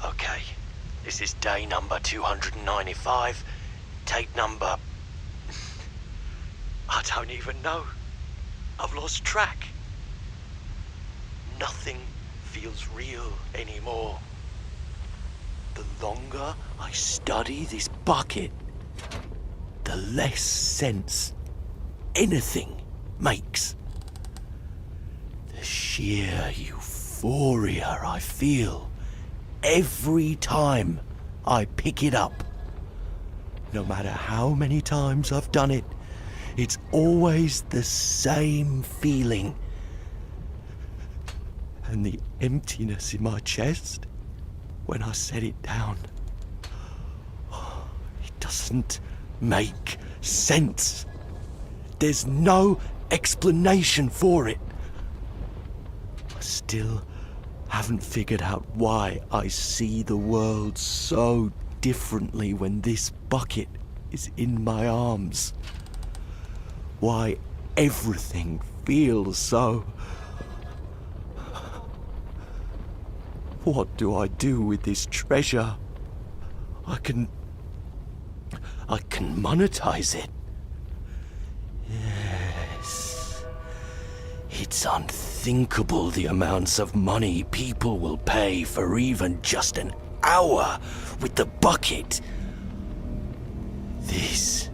Okay, this is day number 295, tape number... I don't even know. I've lost track. Nothing feels real anymore. The longer I study this bucket, the less sense anything makes. The sheer euphoria I feel every time I pick it up. No matter how many times I've done it, it's always the same feeling. And the emptiness in my chest when I set it down. It doesn't make sense. There's no explanation for it. I still haven't figured out why I see the world so differently when this bucket is in my arms. Why everything feels so... What do I do with this treasure? I can monetize it. Yes. It's unthinkable the amounts of money people will pay for even just an hour with the bucket. This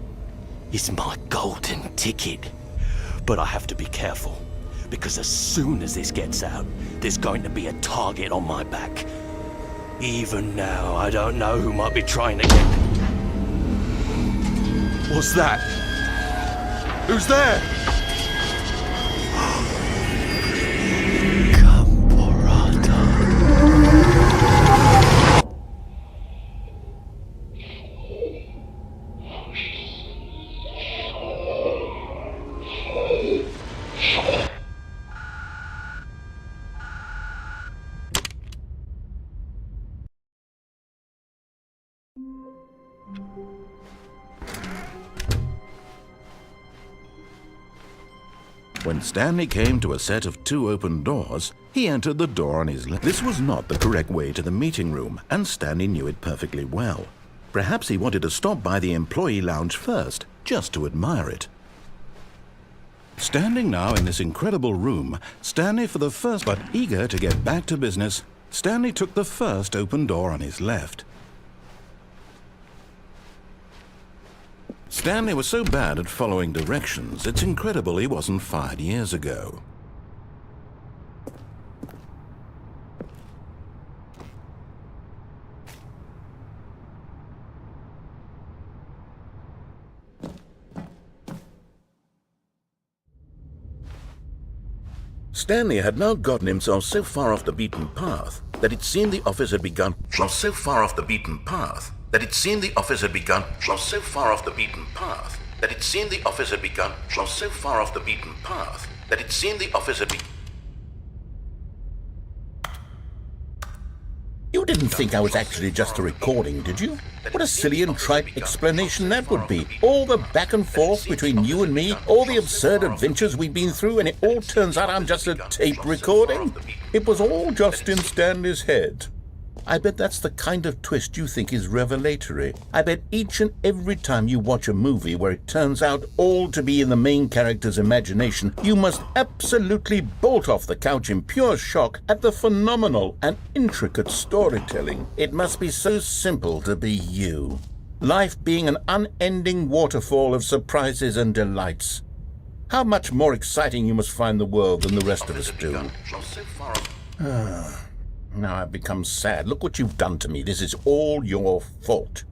is my golden ticket. But I have to be careful, because as soon as this gets out, there's going to be a target on my back. Even now, I don't know who might be trying to get... What's that? Who's there? When Stanley came to a set of 2 open doors, he entered the door on his left. This was not the correct way to the meeting room, and Stanley knew it perfectly well. Perhaps he wanted to stop by the employee lounge first, just to admire it. Standing now in this incredible room, Stanley for the first, but eager to get back to business, Stanley took the first open door on his left. Stanley was so bad at following directions, it's incredible he wasn't fired years ago. Stanley had now gotten himself so far off the beaten path that it seemed the office had begun. So far off the beaten path that it seemed the office had begun. So far off the beaten path that it seemed the office had begun. So far off the beaten path that it seemed the office had begun. You didn't think I was actually just a recording, did you? What a silly and trite explanation that would be. All the back and forth between you and me, all the absurd adventures we've been through, and it all turns out I'm just a tape recording? It was all just in Stanley's head. I bet that's the kind of twist you think is revelatory. I bet each and every time you watch a movie where it turns out all to be in the main character's imagination, you must absolutely bolt off the couch in pure shock at the phenomenal and intricate storytelling. It must be so simple to be you. Life being an unending waterfall of surprises and delights. How much more exciting you must find the world than the rest of us do. Now I've become sad. Look what you've done to me. This is all your fault.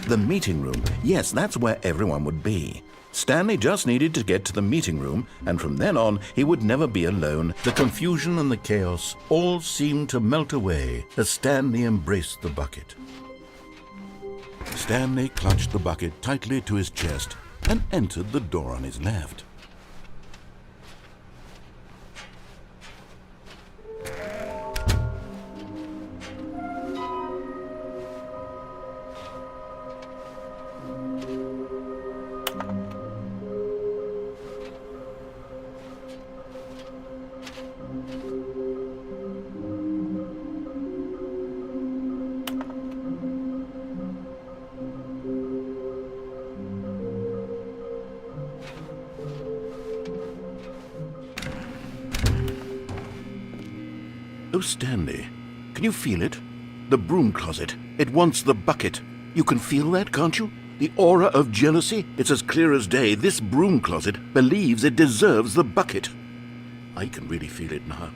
The meeting room. Yes, that's where everyone would be. Stanley just needed to get to the meeting room, and from then on, he would never be alone. The confusion and the chaos all seemed to melt away as Stanley embraced the bucket. Stanley clutched the bucket tightly to his chest and entered the door on his left. Oh, Stanley, can you feel it? The broom closet. It wants the bucket. You can feel that, can't you? The aura of jealousy. It's as clear as day. This broom closet believes it deserves the bucket. I can really feel it now.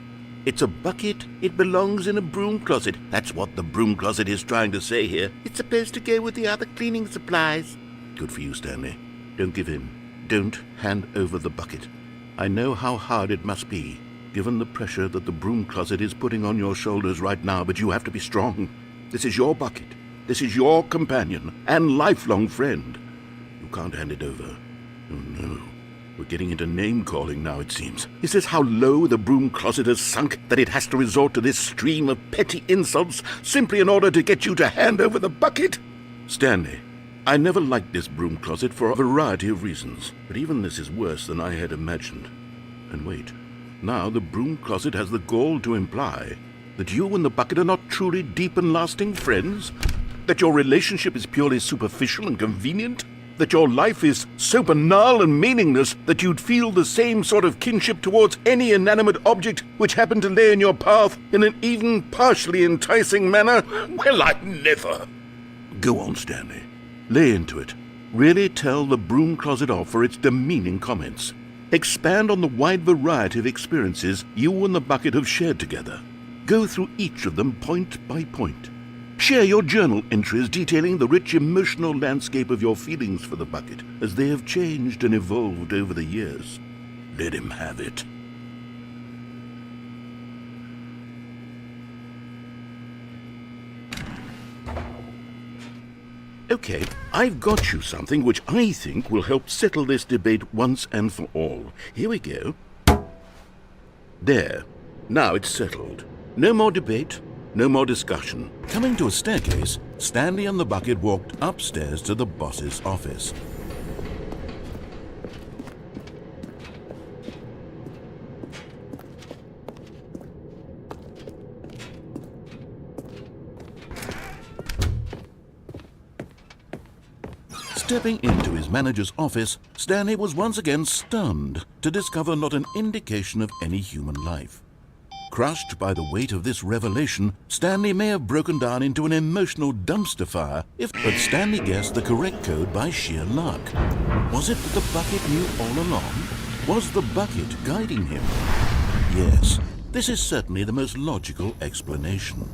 It's a bucket. It belongs in a broom closet. That's what the broom closet is trying to say here. It's supposed to go with the other cleaning supplies. Good for you, Stanley. Don't give in. Don't hand over the bucket. I know how hard it must be, given the pressure that the broom closet is putting on your shoulders right now, but you have to be strong. This is your bucket. This is your companion and lifelong friend. You can't hand it over. Oh, no. We're getting into name-calling now, it seems. Is this how low the broom closet has sunk, that it has to resort to this stream of petty insults simply in order to get you to hand over the bucket? Stanley, I never liked this broom closet for a variety of reasons, but even this is worse than I had imagined. And wait. Now the broom closet has the gall to imply that you and the bucket are not truly deep and lasting friends? That your relationship is purely superficial and convenient? That your life is so banal and meaningless that you'd feel the same sort of kinship towards any inanimate object which happened to lay in your path in an even partially enticing manner? Well, I never! Go on, Stanley. Lay into it. Really tell the broom closet off for its demeaning comments. Expand on the wide variety of experiences you and the bucket have shared together. Go through each of them point by point. Share your journal entries detailing the rich emotional landscape of your feelings for the bucket as they have changed and evolved over the years. Let him have it. Okay, I've got you something which I think will help settle this debate once and for all. Here we go. There. Now it's settled. No more debate. No more discussion. Coming to a staircase, Stanley and the bucket walked upstairs to the boss's office. Stepping into his manager's office, Stanley was once again stunned to discover not an indication of any human life. Crushed by the weight of this revelation, Stanley may have broken down into an emotional dumpster fire but Stanley guessed the correct code by sheer luck. Was it that the bucket knew all along? Was the bucket guiding him? Yes, this is certainly the most logical explanation.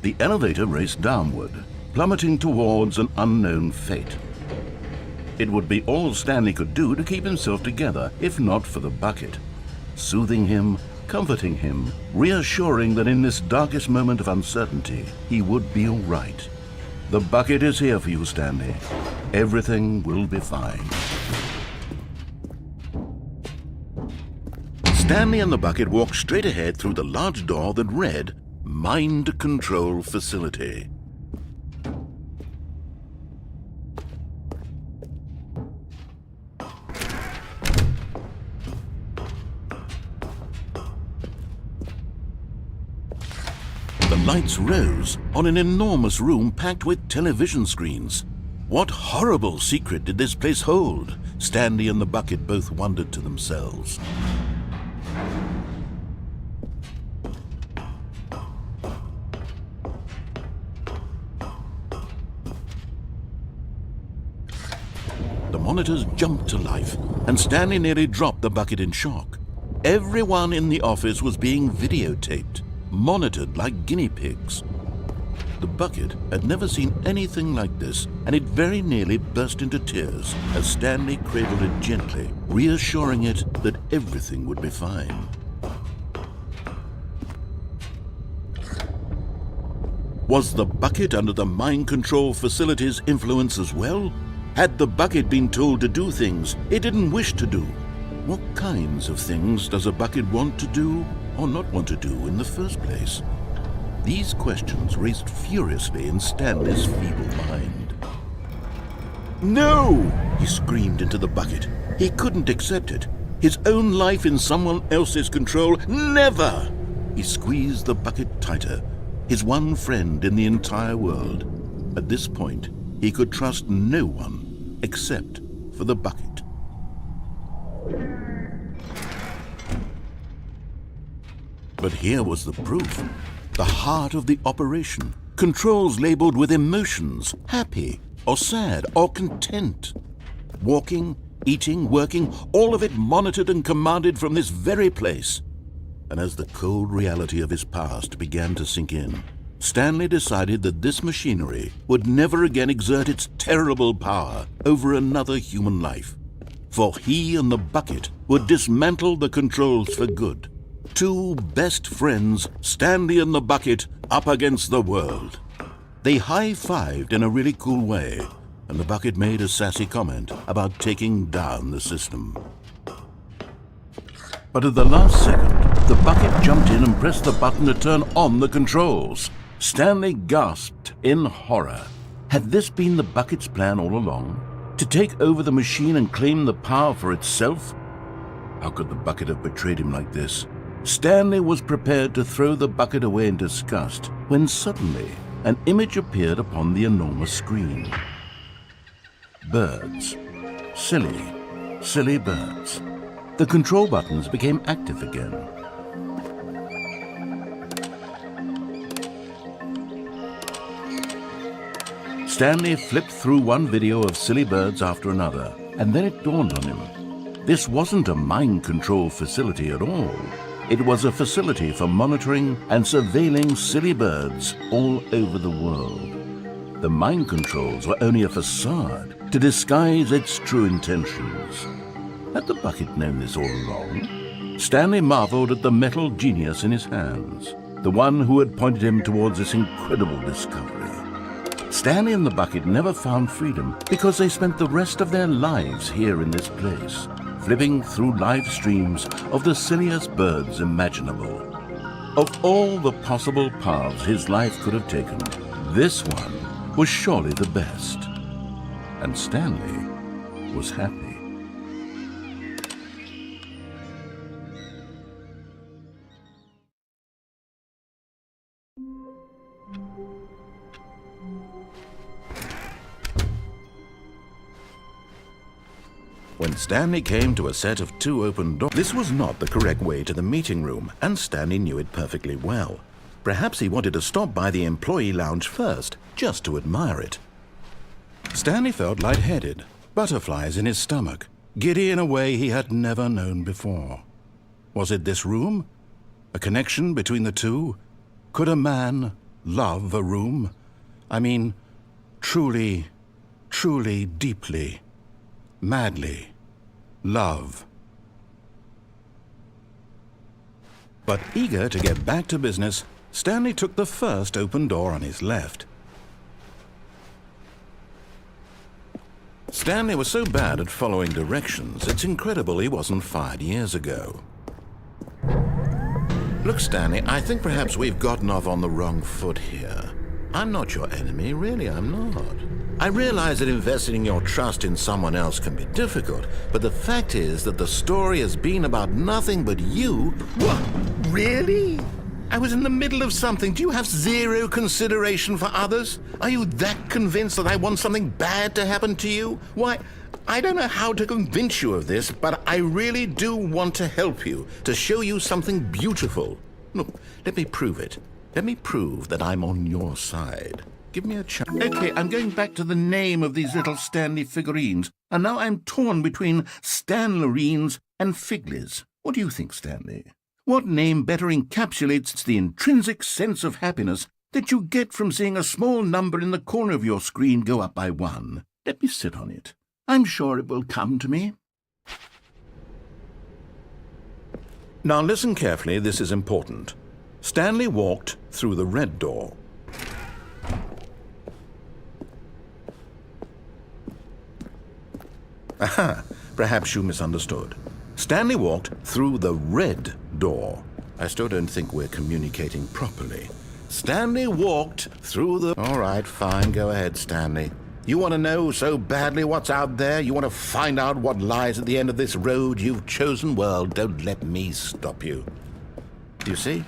The elevator raced downward, plummeting towards an unknown fate. It would be all Stanley could do to keep himself together, if not for the bucket. Soothing him, comforting him, reassuring that in this darkest moment of uncertainty, he would be all right. The bucket is here for you, Stanley. Everything will be fine. Stanley and the bucket walked straight ahead through the large door that read, Mind Control Facility. The lights rose on an enormous room packed with television screens. What horrible secret did this place hold? Stanley and the bucket both wondered to themselves. The monitors jumped to life, and Stanley nearly dropped the bucket in shock. Everyone in the office was being videotaped, monitored like guinea pigs. The bucket had never seen anything like this, and it very nearly burst into tears as Stanley cradled it gently, reassuring it that everything would be fine. Was the bucket under the mind control facility's influence as well? Had the bucket been told to do things it didn't wish to do? What kinds of things does a bucket want to do or not want to do in the first place? These questions raced furiously in Stanley's feeble mind. No! He screamed into the bucket. He couldn't accept it. His own life in someone else's control, never! He squeezed the bucket tighter, his one friend in the entire world. At this point, he could trust no one except for the bucket. But here was the proof. The heart of the operation. Controls labeled with emotions, happy or sad or content. Walking, eating, working, all of it monitored and commanded from this very place. And as the cold reality of his past began to sink in, Stanley decided that this machinery would never again exert its terrible power over another human life. For he and the bucket would dismantle the controls for good. Two best friends, Stanley and the bucket, up against the world. They high-fived in a really cool way, and the bucket made a sassy comment about taking down the system. But at the last second, the bucket jumped in and pressed the button to turn on the controls. Stanley gasped in horror. Had this been the bucket's plan all along? To take over the machine and claim the power for itself? How could the bucket have betrayed him like this? Stanley was prepared to throw the bucket away in disgust when suddenly an image appeared upon the enormous screen. Birds. Silly, silly birds. The control buttons became active again. Stanley flipped through one video of silly birds after another, and then it dawned on him. This wasn't a mind control facility at all. It was a facility for monitoring and surveilling silly birds all over the world. The mind controls were only a facade to disguise its true intentions. Had the bucket known this all along? Stanley marveled at the metal genius in his hands, the one who had pointed him towards this incredible discovery. Stanley and the bucket never found freedom because they spent the rest of their lives here in this place, flipping through live streams of the silliest birds imaginable. Of all the possible paths his life could have taken, this one was surely the best. And Stanley was happy. When Stanley came to a set of 2 open doors, this was not the correct way to the meeting room, and Stanley knew it perfectly well. Perhaps he wanted to stop by the employee lounge first, just to admire it. Stanley felt lightheaded, butterflies in his stomach, giddy in a way he had never known before. Was it this room? A connection between the two? Could a man love a room? I mean, truly, truly, deeply, madly love. But eager to get back to business, Stanley took the first open door on his left. Stanley was so bad at following directions, it's incredible he wasn't fired years ago. Look, Stanley, I think perhaps we've gotten off on the wrong foot here. I'm not your enemy, really, I'm not. I realize that investing your trust in someone else can be difficult, but the fact is that the story has been about nothing but you. What? Really? I was in the middle of something. Do you have zero consideration for others? Are you that convinced that I want something bad to happen to you? Why, I don't know how to convince you of this, but I really do want to help you, to show you something beautiful. Look, let me prove it. Let me prove that I'm on your side. Give me a chance. Okay, I'm going back to the name of these little Stanley figurines, and now I'm torn between Stanlerines and Figlies. What do you think, Stanley? What name better encapsulates the intrinsic sense of happiness that you get from seeing a small number in the corner of your screen go up by 1? Let me sit on it. I'm sure it will come to me. Now listen carefully, this is important. Stanley walked through the red door. Aha, perhaps you misunderstood. Stanley walked through the red door. I still don't think we're communicating properly. Stanley walked through the... All right, fine, go ahead, Stanley. You want to know so badly what's out there? You want to find out what lies at the end of this road you've chosen? Well, don't let me stop you. You see?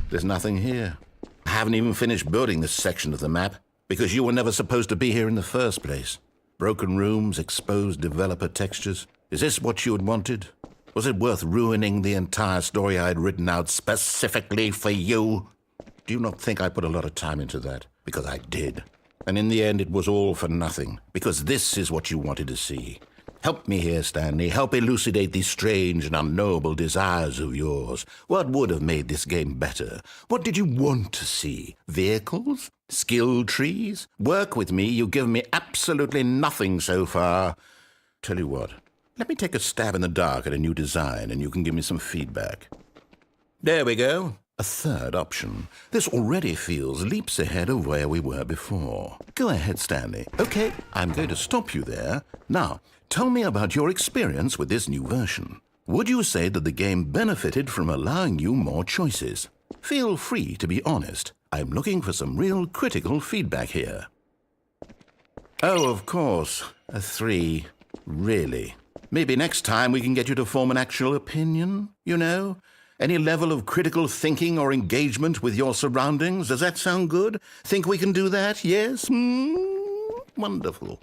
There's nothing here. I haven't even finished building this section of the map, because you were never supposed to be here in the first place. Broken rooms, exposed developer textures. Is this what you had wanted? Was it worth ruining the entire story I had written out specifically for you? Do you not think I put a lot of time into that? Because I did. And in the end, it was all for nothing, because this is what you wanted to see. Help me here, Stanley. Help elucidate these strange and unknowable desires of yours. What would have made this game better? What did you want to see? Vehicles? Skill trees? Work with me. You've given me absolutely nothing so far. Tell you what, let me take a stab in the dark at a new design, and you can give me some feedback. There we go. A third option. This already feels leaps ahead of where we were before. Go ahead, Stanley. Okay, I'm going to stop you there. Now, tell me about your experience with this new version. Would you say that the game benefited from allowing you more choices? Feel free to be honest. I'm looking for some real critical feedback here. Oh, of course. A 3. Really. Maybe next time we can get you to form an actual opinion, you know? Any level of critical thinking or engagement with your surroundings? Does that sound good? Think we can do that? Yes? Wonderful.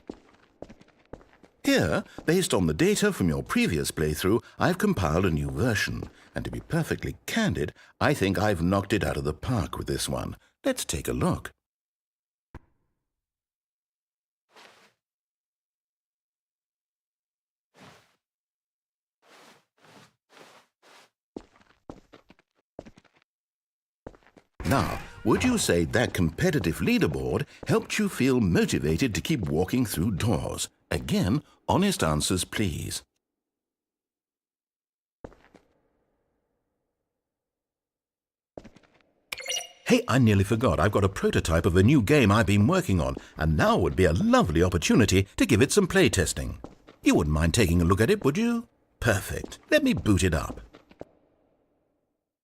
Here, based on the data from your previous playthrough, I've compiled a new version. And to be perfectly candid, I think I've knocked it out of the park with this one. Let's take a look. Now, would you say that competitive leaderboard helped you feel motivated to keep walking through doors? Again, honest answers, please. Hey, I nearly forgot. I've got a prototype of a new game I've been working on, and now would be a lovely opportunity to give it some play testing. You wouldn't mind taking a look at it, would you? Perfect. Let me boot it up.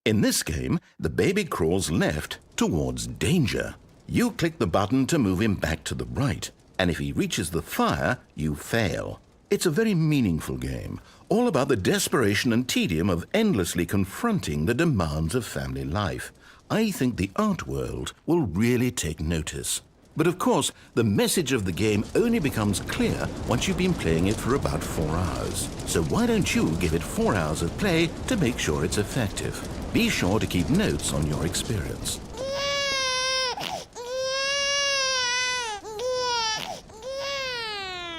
In this game, the baby crawls left towards danger. You click the button to move him back to the right, and if he reaches the fire, you fail. It's a very meaningful game, all about the desperation and tedium of endlessly confronting the demands of family life. I think the art world will really take notice. But of course, the message of the game only becomes clear once you've been playing it for about 4 hours. So why don't you give it 4 hours of play to make sure it's effective? Be sure to keep notes on your experience.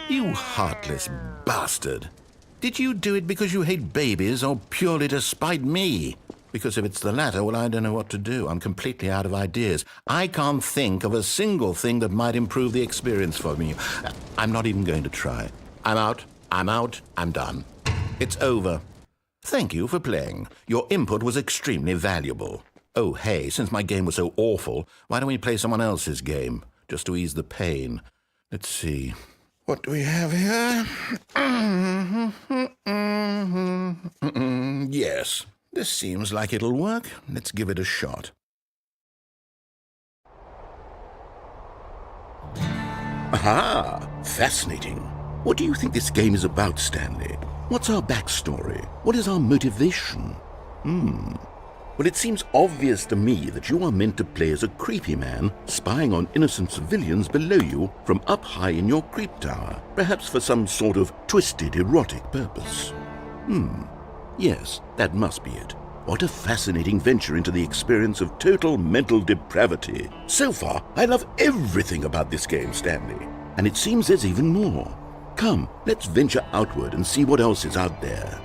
You heartless bastard. Did you do it because you hate babies or purely to spite me? Because if it's the latter, well, I don't know what to do. I'm completely out of ideas. I can't think of a single thing that might improve the experience for me. I'm not even going to try. I'm out, I'm done. It's over. Thank you for playing. Your input was extremely valuable. Oh, hey, since my game was so awful, why don't we play someone else's game, just to ease the pain? Let's see. What do we have here? Yes, this seems like it'll work. Let's give it a shot. Aha! Fascinating. What do you think this game is about, Stanley? What's our backstory? What is our motivation? Well, it seems obvious to me that you are meant to play as a creepy man spying on innocent civilians below you from up high in your creep tower, perhaps for some sort of twisted erotic purpose. Yes, that must be it. What a fascinating venture into the experience of total mental depravity. So far, I love everything about this game, Stanley. And it seems there's even more. Come, let's venture outward and see what else is out there.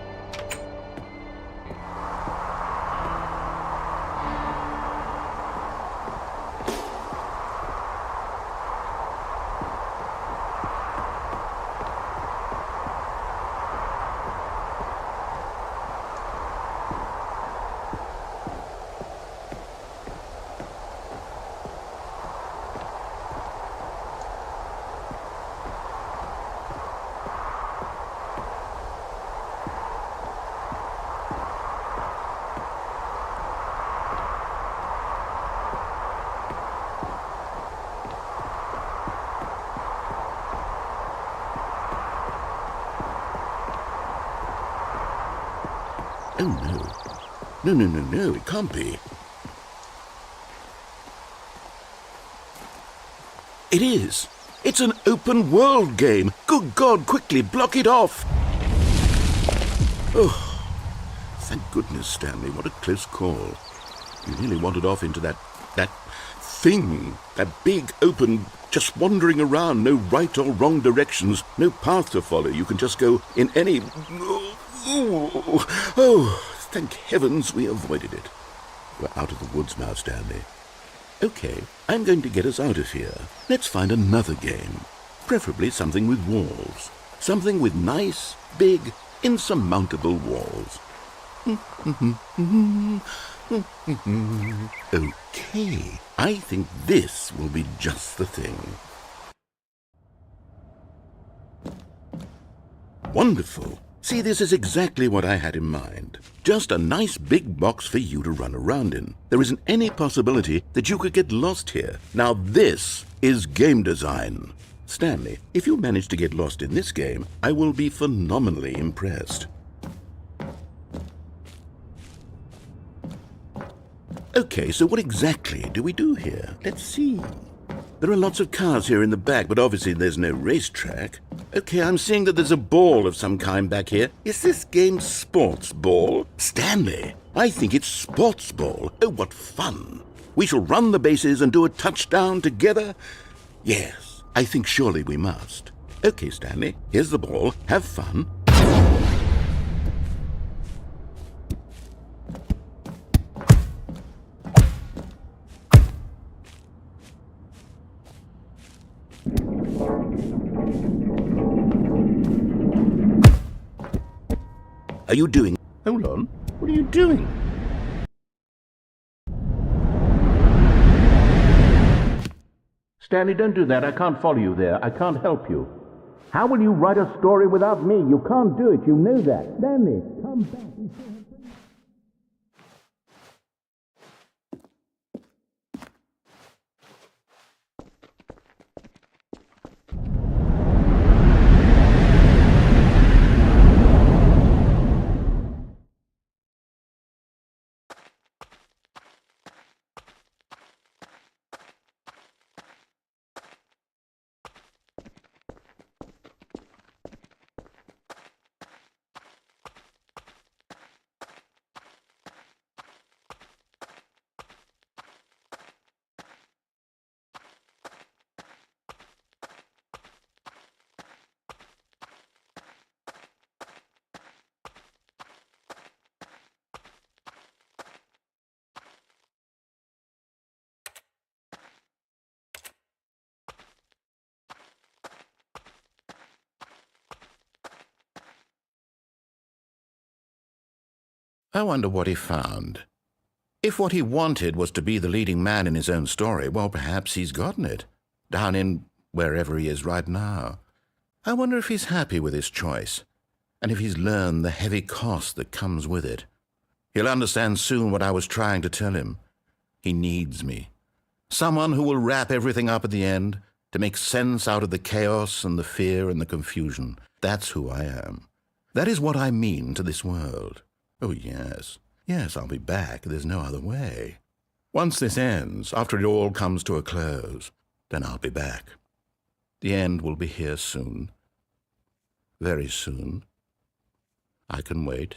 Oh, no. No, it can't be. It is. It's an open world game. Good God, quickly, block it off. Oh, thank goodness, Stanley. What a close call. You nearly wandered off into that thing. That big, open, just wandering around. No right or wrong directions. No path to follow. You can just go in any... Oh, thank heavens we avoided it. We're out of the woods now, Stanley. Okay, I'm going to get us out of here. Let's find another game. Preferably something with walls. Something with nice, big, insurmountable walls. Okay, I think this will be just the thing. Wonderful. See, this is exactly what I had in mind. Just a nice big box for you to run around in. There isn't any possibility that you could get lost here. Now this is game design. Stanley, if you manage to get lost in this game, I will be phenomenally impressed. Okay, so what exactly do we do here? Let's see. There are lots of cars here in the back, but obviously there's no racetrack. Okay, I'm seeing that there's a ball of some kind back here. Is this game sports ball? Stanley, I think it's sports ball. Oh, what fun. We shall run the bases and do a touchdown together? Yes, I think surely we must. Okay, Stanley, here's the ball. Have fun. Are you doing? Hold on. What are you doing? Stanley, don't do that. I can't follow you there. I can't help you. How will you write a story without me? You can't do it. You know that. Stanley, come back. I wonder what he found. If what he wanted was to be the leading man in his own story, well, perhaps he's gotten it, down in wherever he is right now. I wonder if he's happy with his choice, and if he's learned the heavy cost that comes with it. He'll understand soon what I was trying to tell him. He needs me. Someone who will wrap everything up at the end, to make sense out of the chaos and the fear and the confusion. That's who I am. That is what I mean to this world. Oh, yes. Yes, I'll be back. There's no other way. Once this ends, after it all comes to a close, then I'll be back. The end will be here soon. Very soon. I can wait.